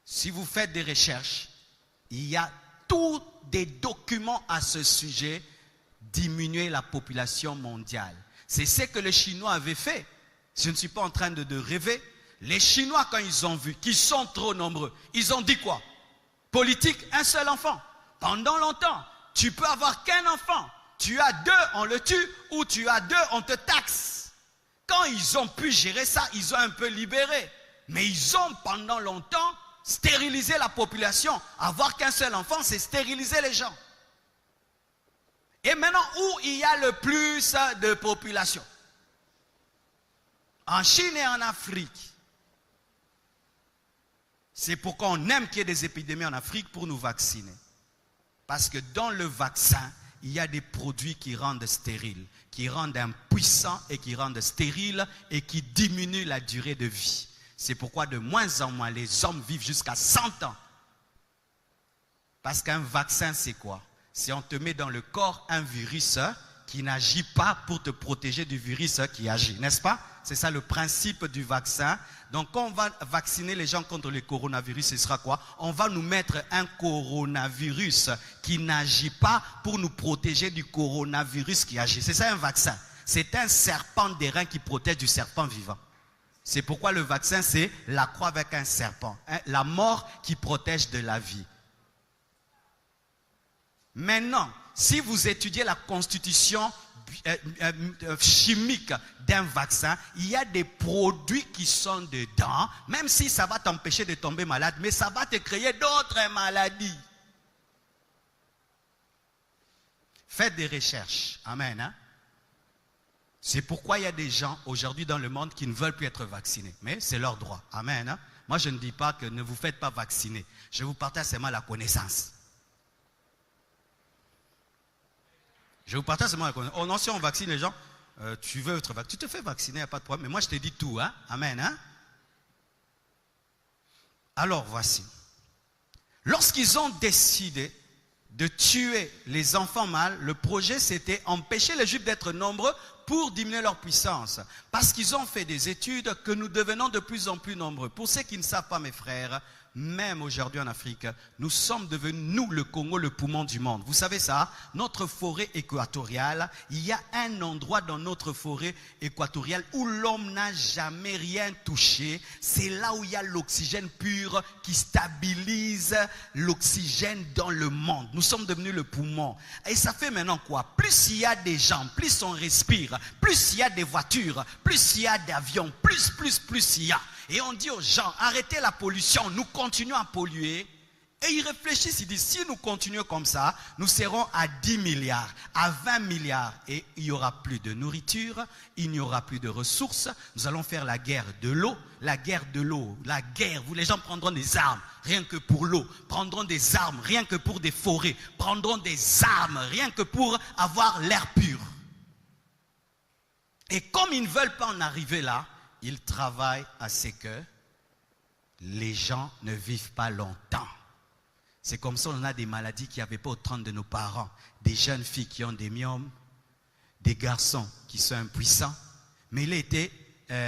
Si vous faites des recherches, il y a tous des documents à ce sujet, diminuer la population mondiale. C'est ce que les Chinois avaient fait. Je ne suis pas en train de rêver. Les Chinois, quand ils ont vu qu'ils sont trop nombreux, ils ont dit quoi? Politique, un seul enfant. Pendant longtemps, tu peux avoir qu'un enfant. Tu as deux, on le tue, ou tu as deux, on te taxe. Quand ils ont pu gérer ça, ils ont un peu libéré. Mais ils ont pendant longtemps stériliser la population. Avoir qu'un seul enfant, c'est stériliser les gens. Et maintenant, où il y a le plus de population? En Chine et en Afrique. C'est pourquoi on aime qu'il y ait des épidémies en Afrique pour nous vacciner. Parce que dans le vaccin, il y a des produits qui rendent stériles, qui rendent impuissants et qui rendent stériles et qui diminuent la durée de vie. C'est pourquoi de moins en moins les hommes vivent jusqu'à 100 ans. Parce qu'un vaccin, c'est quoi? C'est on te met dans le corps un virus qui n'agit pas pour te protéger du virus qui agit, n'est-ce pas? C'est ça le principe du vaccin. Donc quand on va vacciner les gens contre le coronavirus, ce sera quoi? On va nous mettre un coronavirus qui n'agit pas pour nous protéger du coronavirus qui agit. C'est ça un vaccin. C'est un serpent d'airain qui protège du serpent vivant. C'est pourquoi le vaccin, c'est la croix avec un serpent. La mort qui protège de la vie. Maintenant, si vous étudiez la constitution chimique d'un vaccin, il y a des produits qui sont dedans, même si ça va t'empêcher de tomber malade, mais ça va te créer d'autres maladies. Faites des recherches. Amen. Hein? C'est pourquoi il y a des gens aujourd'hui dans le monde qui ne veulent plus être vaccinés. Mais c'est leur droit. Amen. Hein? Moi, je ne dis pas que ne vous faites pas vacciner. Je vous partage seulement la connaissance. Je vous partage seulement la connaissance. Oh non, si on vaccine les gens, tu veux être vacciné, tu te fais vacciner, il n'y a pas de problème. Mais moi, je te dis tout. Hein? Amen. Hein? Alors, voici. Lorsqu'ils ont décidé de tuer les enfants mâles, le projet c'était empêcher les Juifs d'être nombreux pour diminuer leur puissance. Parce qu'ils ont fait des études que nous devenons de plus en plus nombreux. Pour ceux qui ne savent pas, mes frères, même aujourd'hui en Afrique, nous sommes devenus, nous, le Congo, le poumon du monde. Vous savez ça? Notre forêt équatoriale, il y a un endroit dans notre forêt équatoriale où l'homme n'a jamais rien touché. C'est là où il y a l'oxygène pur qui stabilise l'oxygène dans le monde. Nous sommes devenus le poumon. Et ça fait maintenant quoi? Plus il y a des gens, plus on respire, plus il y a des voitures, plus il y a d'avions, plus il y a. Et on dit aux gens, arrêtez la pollution, nous continuons à polluer. Et ils réfléchissent, ils disent, si nous continuons comme ça, nous serons à 10 milliards, à 20 milliards. Et il n'y aura plus de nourriture, il n'y aura plus de ressources. Nous allons faire la guerre de l'eau, la guerre de l'eau, la guerre où les gens prendront des armes, rien que pour l'eau, prendront des armes, rien que pour des forêts, prendront des armes, rien que pour avoir l'air pur. Et comme ils ne veulent pas en arriver là, ils travaillent à ce que les gens ne vivent pas longtemps. C'est comme ça qu'on a des maladies qu'il n'y avait pas au temps de nos parents. Des jeunes filles qui ont des myomes, des garçons qui sont impuissants. Mais il a été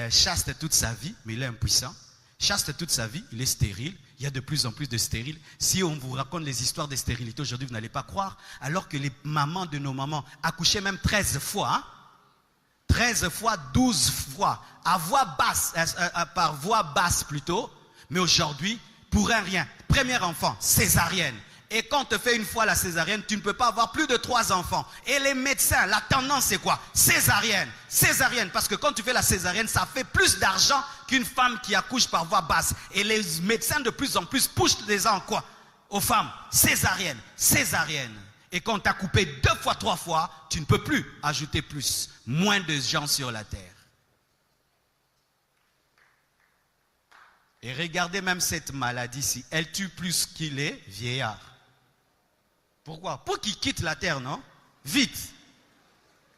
chaste toute sa vie, mais il est impuissant. Chaste toute sa vie, il est stérile. Il y a de plus en plus de stériles. Si on vous raconte les histoires de stérilité aujourd'hui, vous n'allez pas croire. Alors que les mamans de nos mamans accouchaient même 13 fois, hein? 13 fois, 12 fois, à voix basse, par voix basse plutôt, mais aujourd'hui, pour un rien. Premier enfant, césarienne. Et quand on te fait une fois la césarienne, tu ne peux pas avoir plus de 3 enfants. Et les médecins, la tendance c'est quoi? Césarienne. Césarienne, parce que quand tu fais la césarienne, ça fait plus d'argent qu'une femme qui accouche par voix basse. Et les médecins de plus en plus poussent les gens quoi? Aux femmes, césarienne, césarienne. Et quand tu as coupé 2 fois, 3 fois, tu ne peux plus ajouter plus. Moins de gens sur la terre. Et regardez même cette maladie-ci. Elle tue plus qu'il est vieillard. Pourquoi? Pour qu'il quitte la terre, non? Vite.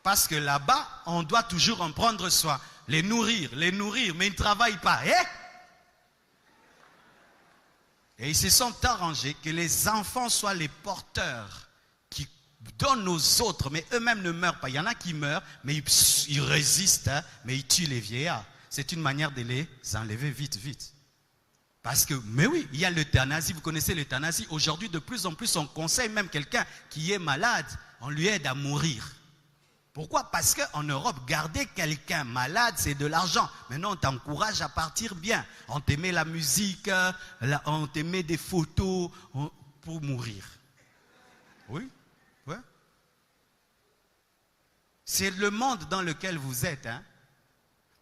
Parce que là-bas, on doit toujours en prendre soin. Les nourrir, mais ils ne travaillent pas. Et ils se sont arrangés que les enfants soient les porteurs qui donnent aux autres, mais eux-mêmes ne meurent pas. Il y en a qui meurent, mais ils résistent, hein, mais ils tuent les vieillards. C'est une manière de les enlever vite, vite. Parce que, mais oui, il y a l'euthanasie, vous connaissez l'euthanasie. Aujourd'hui, de plus en plus, on conseille même quelqu'un qui est malade, on lui aide à mourir. Pourquoi? Parce qu'en Europe, garder quelqu'un malade, c'est de l'argent. Maintenant, on t'encourage à partir bien. On te met la musique, on te met des photos pour mourir. Oui, ouais. C'est le monde dans lequel vous êtes, hein.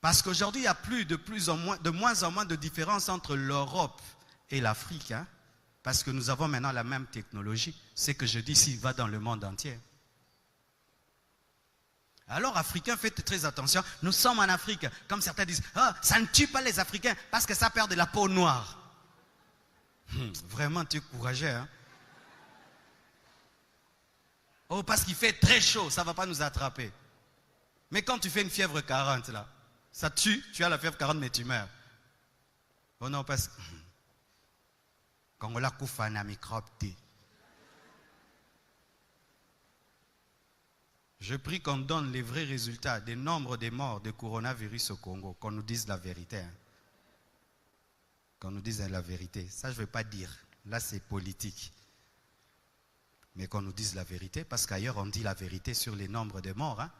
Parce qu'aujourd'hui, il y a de moins en moins de différence entre l'Europe et l'Afrique. Hein? Parce que nous avons maintenant la même technologie. Ce que je dis ici va dans le monde entier. Alors, Africains, faites très attention. Nous sommes en Afrique. Comme certains disent, ah, ça ne tue pas les Africains parce que ça perd de la peau noire. Vraiment, tu es courageux. Hein? Oh, parce qu'il fait très chaud, ça ne va pas nous attraper. Mais quand tu fais une fièvre 40, là, ça tue, tu as la fièvre 40, mais tu meurs. Oh non, parce que... Quand on l'a coupé un microbe, je prie qu'on donne les vrais résultats des nombres des morts de coronavirus au Congo, qu'on nous dise la vérité. Hein. Qu'on nous dise la vérité. Ça, je ne veux pas dire. Là, c'est politique. Mais qu'on nous dise la vérité, parce qu'ailleurs, on dit la vérité sur les nombres de morts. Hein.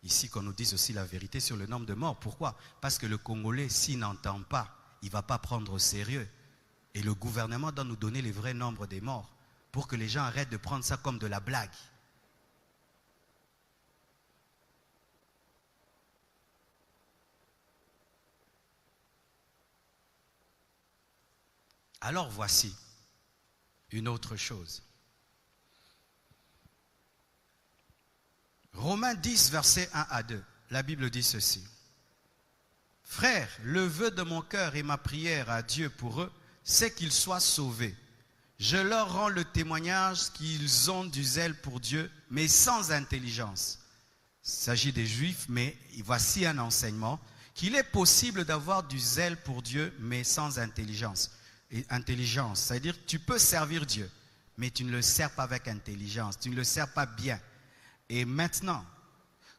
Ici, qu'on nous dise aussi la vérité sur le nombre de morts. Pourquoi? Parce que le Congolais, s'il n'entend pas, il ne va pas prendre au sérieux. Et le gouvernement doit nous donner les vrais nombres des morts pour que les gens arrêtent de prendre ça comme de la blague. Alors voici une autre chose. Romains 10, versets 1 à 2. La Bible dit ceci. Frères, le vœu de mon cœur et ma prière à Dieu pour eux, c'est qu'ils soient sauvés. Je leur rends le témoignage qu'ils ont du zèle pour Dieu, mais sans intelligence. Il s'agit des Juifs, mais voici un enseignement, qu'il est possible d'avoir du zèle pour Dieu, mais sans intelligence. Et intelligence, c'est-à-dire que tu peux servir Dieu, mais tu ne le sers pas avec intelligence, tu ne le sers pas bien. Et maintenant,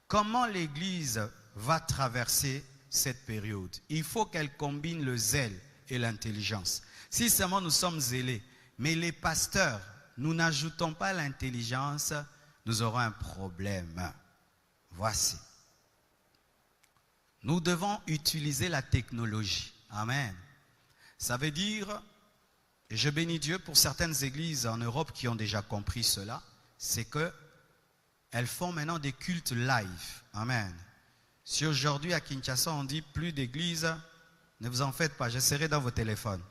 comment l'Église va traverser cette période? Il faut qu'elle combine le zèle et l'intelligence. Si seulement nous sommes zélés, mais les pasteurs, nous n'ajoutons pas l'intelligence, nous aurons un problème. Voici. Nous devons utiliser la technologie. Amen. Ça veut dire, et je bénis Dieu pour certaines églises en Europe qui ont déjà compris cela, c'est que elles font maintenant des cultes live. Amen. Si aujourd'hui à Kinshasa on dit plus d'églises, ne vous en faites pas, je serai dans vos téléphones.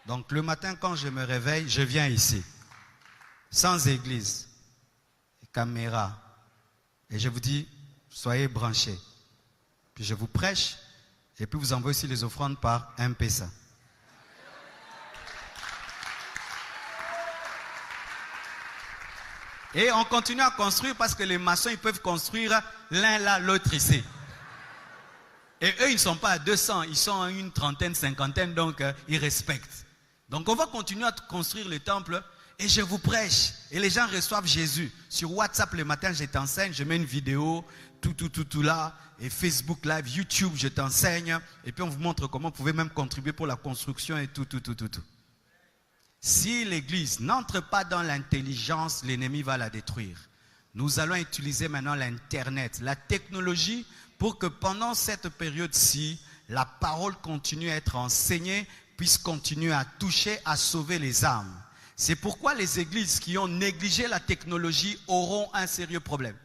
Donc le matin quand je me réveille, je viens ici. Sans église, caméra. Et je vous dis, soyez branchés. Puis je vous prêche, et puis vous envoyez aussi les offrandes par M-Pesa. Et on continue à construire parce que les maçons, ils peuvent construire l'un là, l'autre ici. Et eux, ils ne sont pas à 200, ils sont à une trentaine, cinquantaine, donc ils respectent. Donc on va continuer à construire le temple et je vous prêche. Et les gens reçoivent Jésus. Sur WhatsApp, le matin, je t'enseigne, je mets une vidéo, tout là. Et Facebook Live, YouTube, je t'enseigne. Et puis on vous montre comment vous pouvez même contribuer pour la construction et tout. Si l'Église n'entre pas dans l'intelligence, l'ennemi va la détruire. Nous allons utiliser maintenant l'Internet, la technologie, pour que pendant cette période-ci, la parole continue à être enseignée, puisse continuer à toucher, à sauver les âmes. C'est pourquoi les églises qui ont négligé la technologie auront un sérieux problème.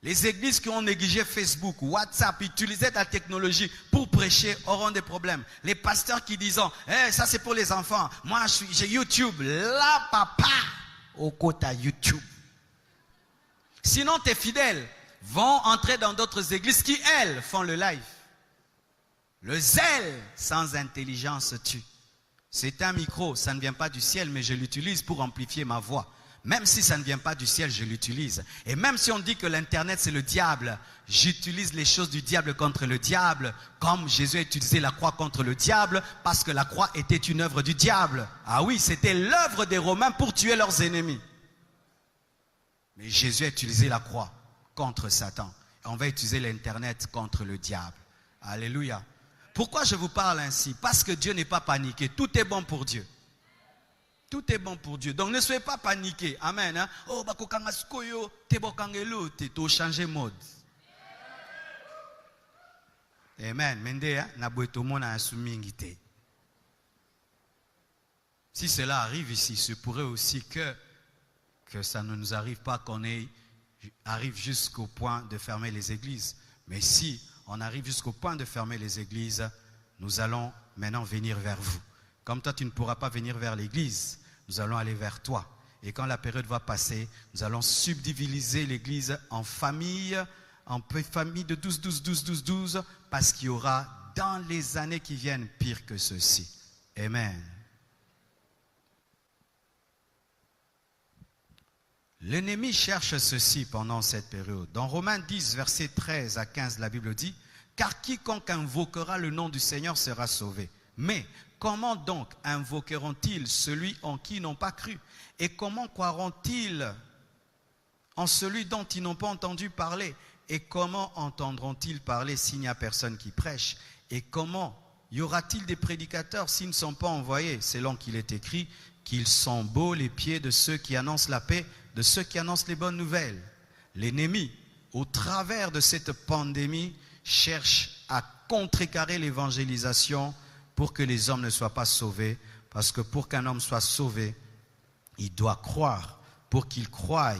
Les églises qui ont négligé Facebook, WhatsApp, utilisaient la technologie pour prêcher auront des problèmes. Les pasteurs qui disent hey, ça c'est pour les enfants, moi j'ai YouTube, là papa, au côté YouTube. Sinon tes fidèles vont entrer dans d'autres églises qui elles font le live. Le zèle sans intelligence tue. C'est un micro, ça ne vient pas du ciel, mais je l'utilise pour amplifier ma voix. Même si ça ne vient pas du ciel, je l'utilise. Et même si on dit que l'Internet c'est le diable, j'utilise les choses du diable contre le diable, comme Jésus a utilisé la croix contre le diable, parce que la croix était une œuvre du diable. Ah oui, c'était l'œuvre des Romains pour tuer leurs ennemis. Mais Jésus a utilisé la croix contre Satan. Et on va utiliser l'Internet contre le diable. Alléluia. Pourquoi je vous parle ainsi? Parce que Dieu n'est pas paniqué. Tout est bon pour Dieu. Tout est bon pour Dieu. Donc ne soyez pas paniqués. Amen. Hein? Oh, t'es changé mode. Amen. Si cela arrive ici, il se pourrait aussi que ça ne nous arrive pas, qu'on arrive jusqu'au point de fermer les églises. Mais si on arrive jusqu'au point de fermer les églises, nous allons maintenant venir vers vous. Comme toi, tu ne pourras pas venir vers l'église, nous allons aller vers toi. Et quand la période va passer, nous allons subdiviser l'église en familles, de 12, parce qu'il y aura dans les années qui viennent pire que ceci. Amen. L'ennemi cherche ceci pendant cette période. Dans Romains 10, versets 13 à 15, la Bible dit « Car quiconque invoquera le nom du Seigneur sera sauvé. Mais comment donc invoqueront-ils celui en qui ils n'ont pas cru? Et comment croiront-ils en celui dont ils n'ont pas entendu parler? Et comment entendront-ils parler s'il n'y a personne qui prêche? Et comment y aura-t-il des prédicateurs s'ils ne sont pas envoyés? Selon qu'il est écrit qu'ils sont beaux les pieds de ceux qui annoncent la paix, de ceux qui annoncent les bonnes nouvelles. » L'ennemi, au travers de cette pandémie, cherche à contrecarrer l'évangélisation pour que les hommes ne soient pas sauvés. Parce que pour qu'un homme soit sauvé, il doit croire. Pour qu'il croie,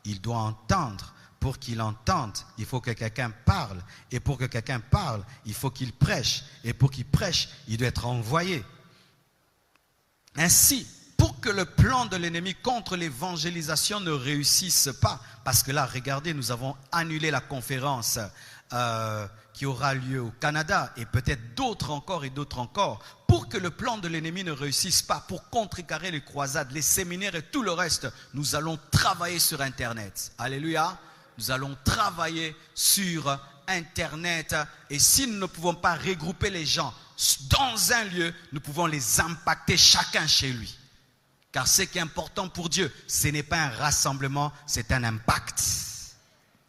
il doit entendre. Pour qu'il entende, il faut que quelqu'un parle. Et pour que quelqu'un parle, il faut qu'il prêche. Et pour qu'il prêche, il doit être envoyé. Ainsi, pour que le plan de l'ennemi contre l'évangélisation ne réussisse pas, parce que là, regardez, nous avons annulé la conférence qui aura lieu au Canada, et peut-être d'autres encore et d'autres encore, pour que le plan de l'ennemi ne réussisse pas, pour contrecarrer les croisades, les séminaires et tout le reste, nous allons travailler sur Internet. Alléluia. Nous allons travailler sur Internet, et si nous ne pouvons pas regrouper les gens dans un lieu, nous pouvons les impacter chacun chez lui. Car ce qui est important pour Dieu, ce n'est pas un rassemblement, c'est un impact.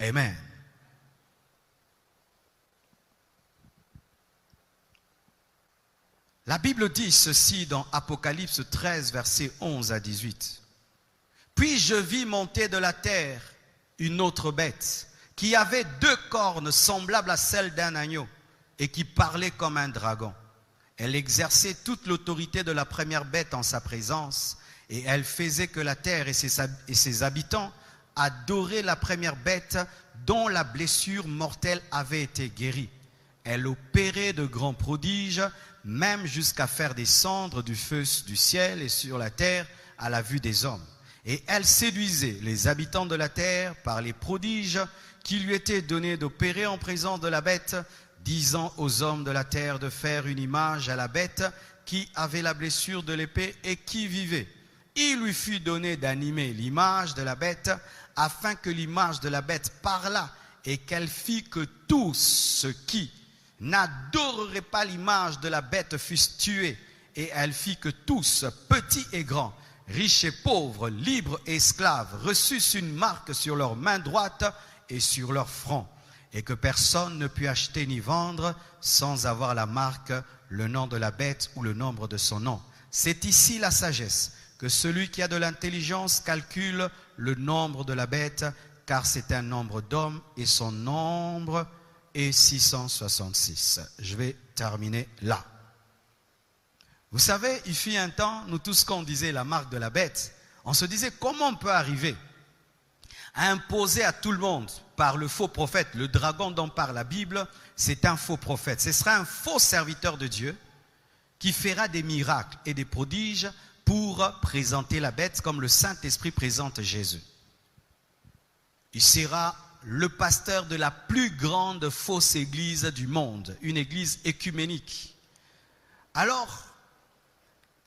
Amen. La Bible dit ceci dans Apocalypse 13, versets 11 à 18. Puis je vis monter de la terre une autre bête, qui avait 2 cornes semblables à celles d'un agneau, et qui parlait comme un dragon. Elle exerçait toute l'autorité de la première bête en sa présence, et elle faisait que la terre et ses habitants adoraient la première bête dont la blessure mortelle avait été guérie. Elle opérait de grands prodiges, même jusqu'à faire descendre du feu du ciel et sur la terre à la vue des hommes. Et elle séduisait les habitants de la terre par les prodiges qui lui étaient donnés d'opérer en présence de la bête, disant aux hommes de la terre de faire une image à la bête qui avait la blessure de l'épée et qui vivait. Il lui fut donné d'animer l'image de la bête, afin que l'image de la bête parlât, et qu'elle fit que tous ceux qui n'adoreraient pas l'image de la bête fussent tués. Et elle fit que tous, petits et grands, riches et pauvres, libres et esclaves, reçussent une marque sur leur main droite et sur leur front, et que personne ne put acheter ni vendre sans avoir la marque, le nom de la bête ou le nombre de son nom. C'est ici la sagesse, que celui qui a de l'intelligence calcule le nombre de la bête, car c'est un nombre d'hommes et son nombre est 666. Je vais terminer là. Vous savez, il fut un temps, nous tous quand on disait la marque de la bête, on se disait comment on peut arriver à imposer à tout le monde par le faux prophète. Le dragon dont parle la Bible, c'est un faux prophète. Ce sera un faux serviteur de Dieu qui fera des miracles et des prodiges pour présenter la bête comme le Saint-Esprit présente Jésus. Il sera le pasteur de la plus grande fausse église du monde, une église écuménique. Alors,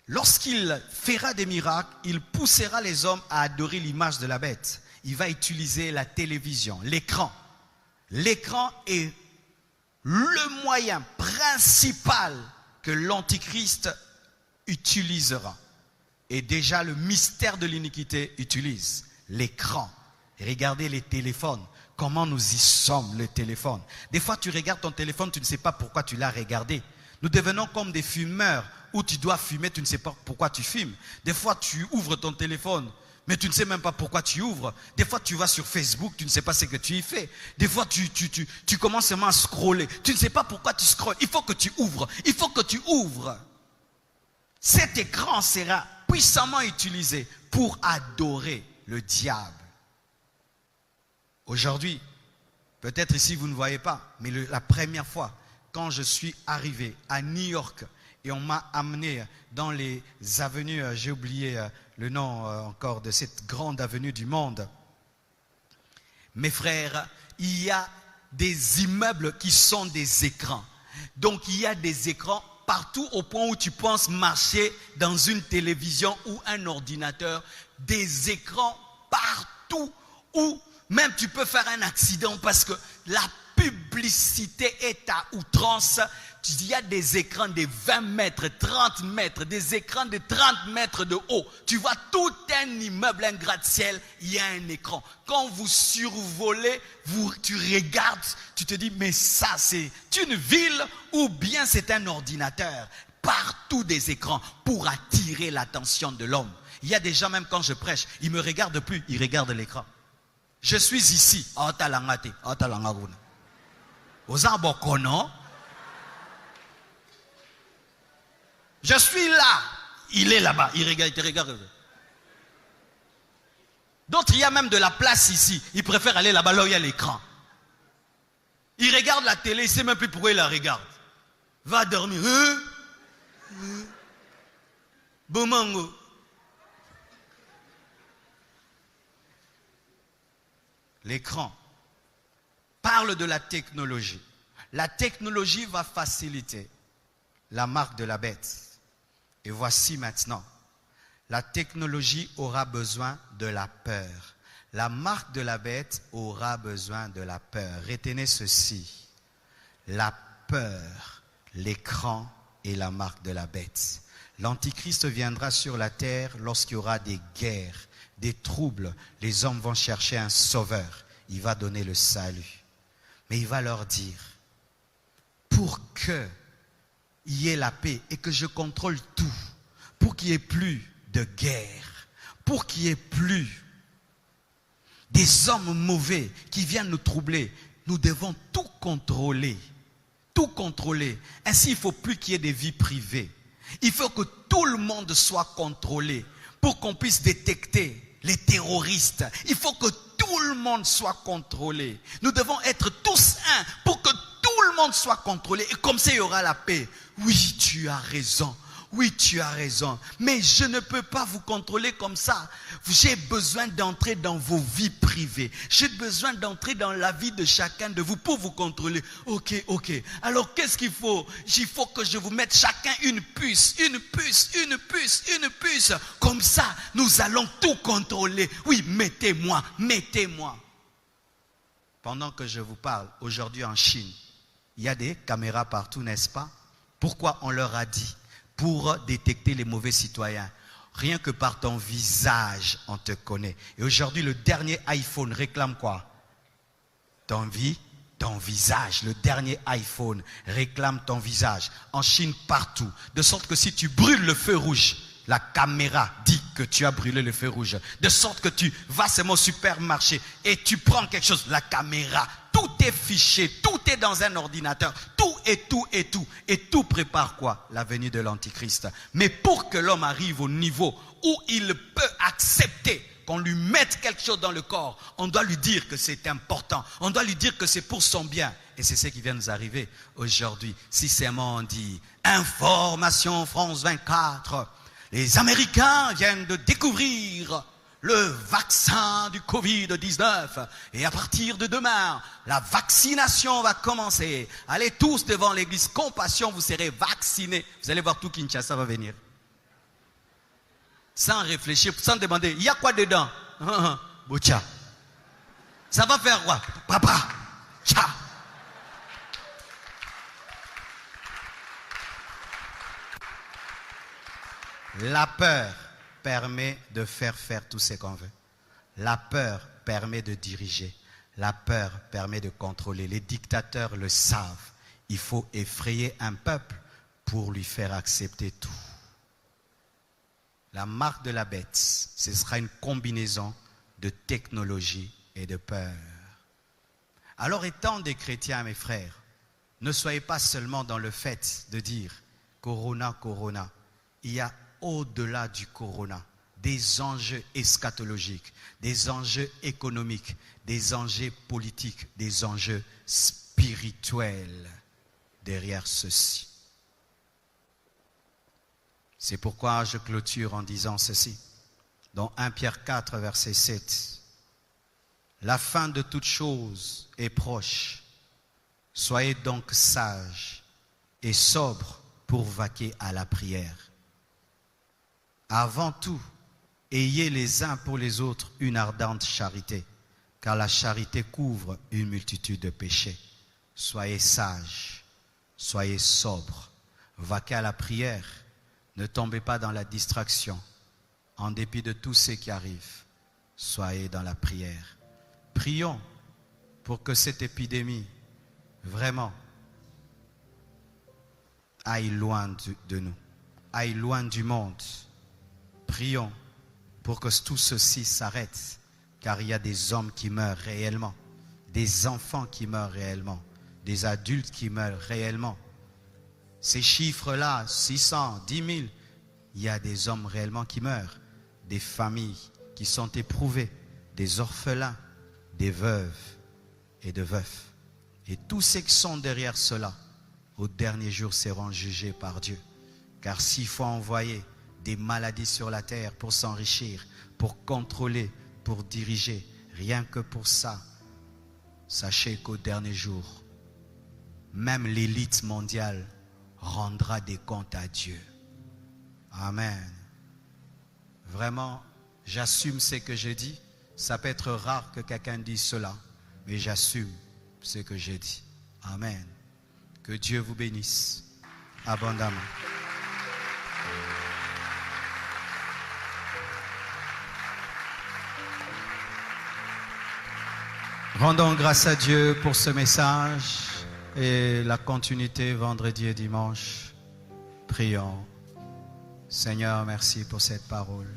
lorsqu'il fera des miracles, il poussera les hommes à adorer l'image de la bête. Il va utiliser la télévision, l'écran. L'écran est le moyen principal que l'Antichrist utilisera. Et déjà le mystère de l'iniquité utilise l'écran. Regardez les téléphones. Comment nous y sommes, le téléphone. Des fois, tu regardes ton téléphone, tu ne sais pas pourquoi tu l'as regardé. Nous devenons comme des fumeurs où tu dois fumer, tu ne sais pas pourquoi tu fumes. Des fois, tu ouvres ton téléphone, mais tu ne sais même pas pourquoi tu ouvres. Des fois, tu vas sur Facebook, tu ne sais pas ce que tu y fais. Des fois, tu commences seulement à scroller. Tu ne sais pas pourquoi tu scrolles. Il faut que tu ouvres. Il faut que tu ouvres. Cet écran sera puissamment utilisé pour adorer le diable. Aujourd'hui, peut-être ici vous ne voyez pas, mais la première fois, quand je suis arrivé à New York et on m'a amené dans les avenues, j'ai oublié le nom encore de cette grande avenue du monde. Mes frères, il y a des immeubles qui sont des écrans. Donc il y a des écrans partout au point où tu penses marcher dans une télévision ou un ordinateur. Des écrans partout où même tu peux faire un accident parce que la publicité est à outrance. Il y a des écrans de 20 mètres, 30 mètres, des écrans de 30 mètres de haut. Tu vois tout un immeuble, un gratte-ciel, il y a un écran. Quand vous survolez, tu regardes, tu te dis, mais ça c'est une ville ou bien c'est un ordinateur. Partout des écrans pour attirer l'attention de l'homme. Il y a des gens, même quand je prêche, ils ne me regardent plus, ils regardent l'écran. Je suis ici. Je suis là. Il est là-bas. Il regarde, il te regarde. D'autres, il y a même de la place ici. Ils préfèrent aller là-bas, là où il y a l'écran. Ils regardent la télé, ils ne savent même plus pourquoi ils la regardent. Va dormir. Bomango. L'écran parle de la technologie. La technologie va faciliter la marque de la bête. Et voici maintenant, la technologie aura besoin de la peur. La marque de la bête aura besoin de la peur. Retenez ceci. La peur, l'écran et la marque de la bête. L'Antichrist viendra sur la terre lorsqu'il y aura des guerres, des troubles. Les hommes vont chercher un sauveur. Il va donner le salut. Mais il va leur dire, pour qu'il y ait la paix et que je contrôle tout, pour qu'il n'y ait plus de guerre, pour qu'il n'y ait plus des hommes mauvais qui viennent nous troubler, nous devons tout contrôler. Tout contrôler. Ainsi, il ne faut plus qu'il y ait des vies privées. Il faut que tout le monde soit contrôlé pour qu'on puisse détecter les terroristes. Il faut que tout le monde soit contrôlé. Nous devons être tous un pour que tout le monde soit contrôlé. Et comme ça, il y aura la paix. Oui, tu as raison. Oui, tu as raison. Mais je ne peux pas vous contrôler comme ça. J'ai besoin d'entrer dans vos vies privées. J'ai besoin d'entrer dans la vie de chacun de vous pour vous contrôler. Ok. Alors, qu'est-ce qu'il faut? Il faut que je vous mette chacun une puce. Comme ça, nous allons tout contrôler. Oui, mettez-moi. Pendant que je vous parle, aujourd'hui en Chine, il y a des caméras partout, n'est-ce pas? Pourquoi on leur a dit? Pour détecter les mauvais citoyens. Rien que par ton visage, on te connaît. Et aujourd'hui, le dernier iPhone réclame quoi? Ton visage. Le dernier iPhone réclame ton visage. En Chine, partout. De sorte que si tu brûles le feu rouge, la caméra dit que tu as brûlé le feu rouge. De sorte que tu vas seulement au supermarché et tu prends quelque chose, la caméra, tout est fiché, tout est dans un ordinateur, et tout prépare quoi? La venue de l'Antichrist. Mais pour que l'homme arrive au niveau où il peut accepter qu'on lui mette quelque chose dans le corps, on doit lui dire que c'est important, on doit lui dire que c'est pour son bien. Et c'est ce qui vient nous arriver aujourd'hui. Si seulement on dit Information France 24, les Américains viennent de découvrir le vaccin du Covid-19. Et à partir de demain, la vaccination va commencer. Allez tous devant l'église Compassion, vous serez vaccinés. Vous allez voir tout Kinshasa va venir. Sans réfléchir, sans demander, il y a quoi dedans? Bocha. Ça va faire quoi? Papa. Tcha. La peur permet de faire tout ce qu'on veut. La peur permet de diriger. La peur permet de contrôler. Les dictateurs le savent. Il faut effrayer un peuple pour lui faire accepter tout. La marque de la bête, ce sera une combinaison de technologie et de peur. Alors, étant des chrétiens, mes frères, ne soyez pas seulement dans le fait de dire Corona, Corona. Il y a au-delà du corona, des enjeux eschatologiques, des enjeux économiques, des enjeux politiques, des enjeux spirituels derrière ceci. C'est pourquoi je clôture en disant ceci. Dans 1 Pierre 4, verset 7. La fin de toute chose est proche. Soyez donc sages et sobres pour vaquer à la prière. Avant tout, ayez les uns pour les autres une ardente charité, car la charité couvre une multitude de péchés. Soyez sages, soyez sobres, vaquez à la prière, ne tombez pas dans la distraction. En dépit de tout ce qui arrive, soyez dans la prière. Prions pour que cette épidémie, vraiment, aille loin de nous, aille loin du monde. Prions pour que tout ceci s'arrête, car il y a des hommes qui meurent réellement, des enfants qui meurent réellement, des adultes qui meurent réellement. Ces chiffres-là, 600, 10 000, il y a des hommes réellement qui meurent, des familles qui sont éprouvées, des orphelins, des veuves et de veufs. Et tous ceux qui sont derrière cela, au dernier jour, seront jugés par Dieu. Car s'il faut envoyer des maladies sur la terre pour s'enrichir, pour contrôler, pour diriger, rien que pour ça, sachez qu'au dernier jour, même l'élite mondiale rendra des comptes à Dieu. Amen. Vraiment, j'assume ce que j'ai dit. Ça peut être rare que quelqu'un dise cela, mais j'assume ce que j'ai dit. Amen. Que Dieu vous bénisse abondamment. Rendons grâce à Dieu pour ce message et la continuité vendredi et dimanche. Prions. Seigneur, merci pour cette parole.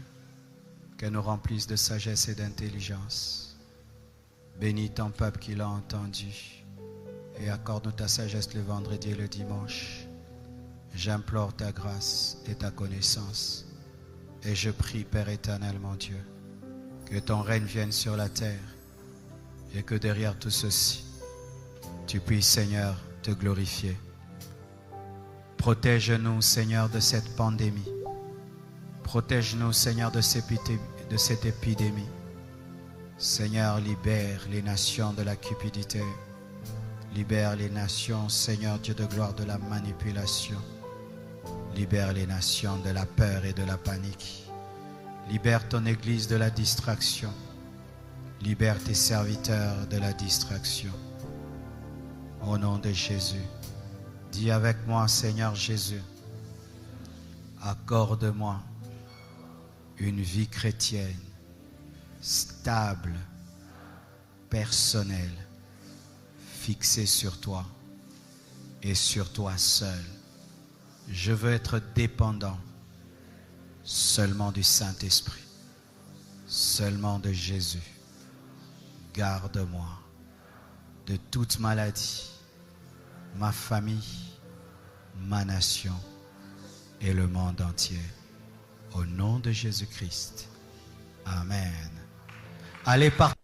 Qu'elle nous remplisse de sagesse et d'intelligence. Bénis ton peuple qui l'a entendu et accorde-nous ta sagesse le vendredi et le dimanche. J'implore ta grâce et ta connaissance et je prie, Père éternel, mon Dieu, que ton règne vienne sur la terre et que derrière tout ceci, tu puisses, Seigneur, te glorifier. Protège-nous, Seigneur, de cette pandémie. Protège-nous, Seigneur, de cette épidémie. Seigneur, libère les nations de la cupidité. Libère les nations, Seigneur, Dieu de gloire, de la manipulation. Libère les nations de la peur et de la panique. Libère ton Église de la distraction. Libère tes serviteurs de la distraction. Au nom de Jésus, dis avec moi, Seigneur Jésus, accorde-moi une vie chrétienne, stable, personnelle, fixée sur toi et sur toi seul. Je veux être dépendant seulement du Saint-Esprit, seulement de Jésus. Garde-moi de toute maladie, ma famille, ma nation et le monde entier. Au nom de Jésus-Christ. Amen. Allez par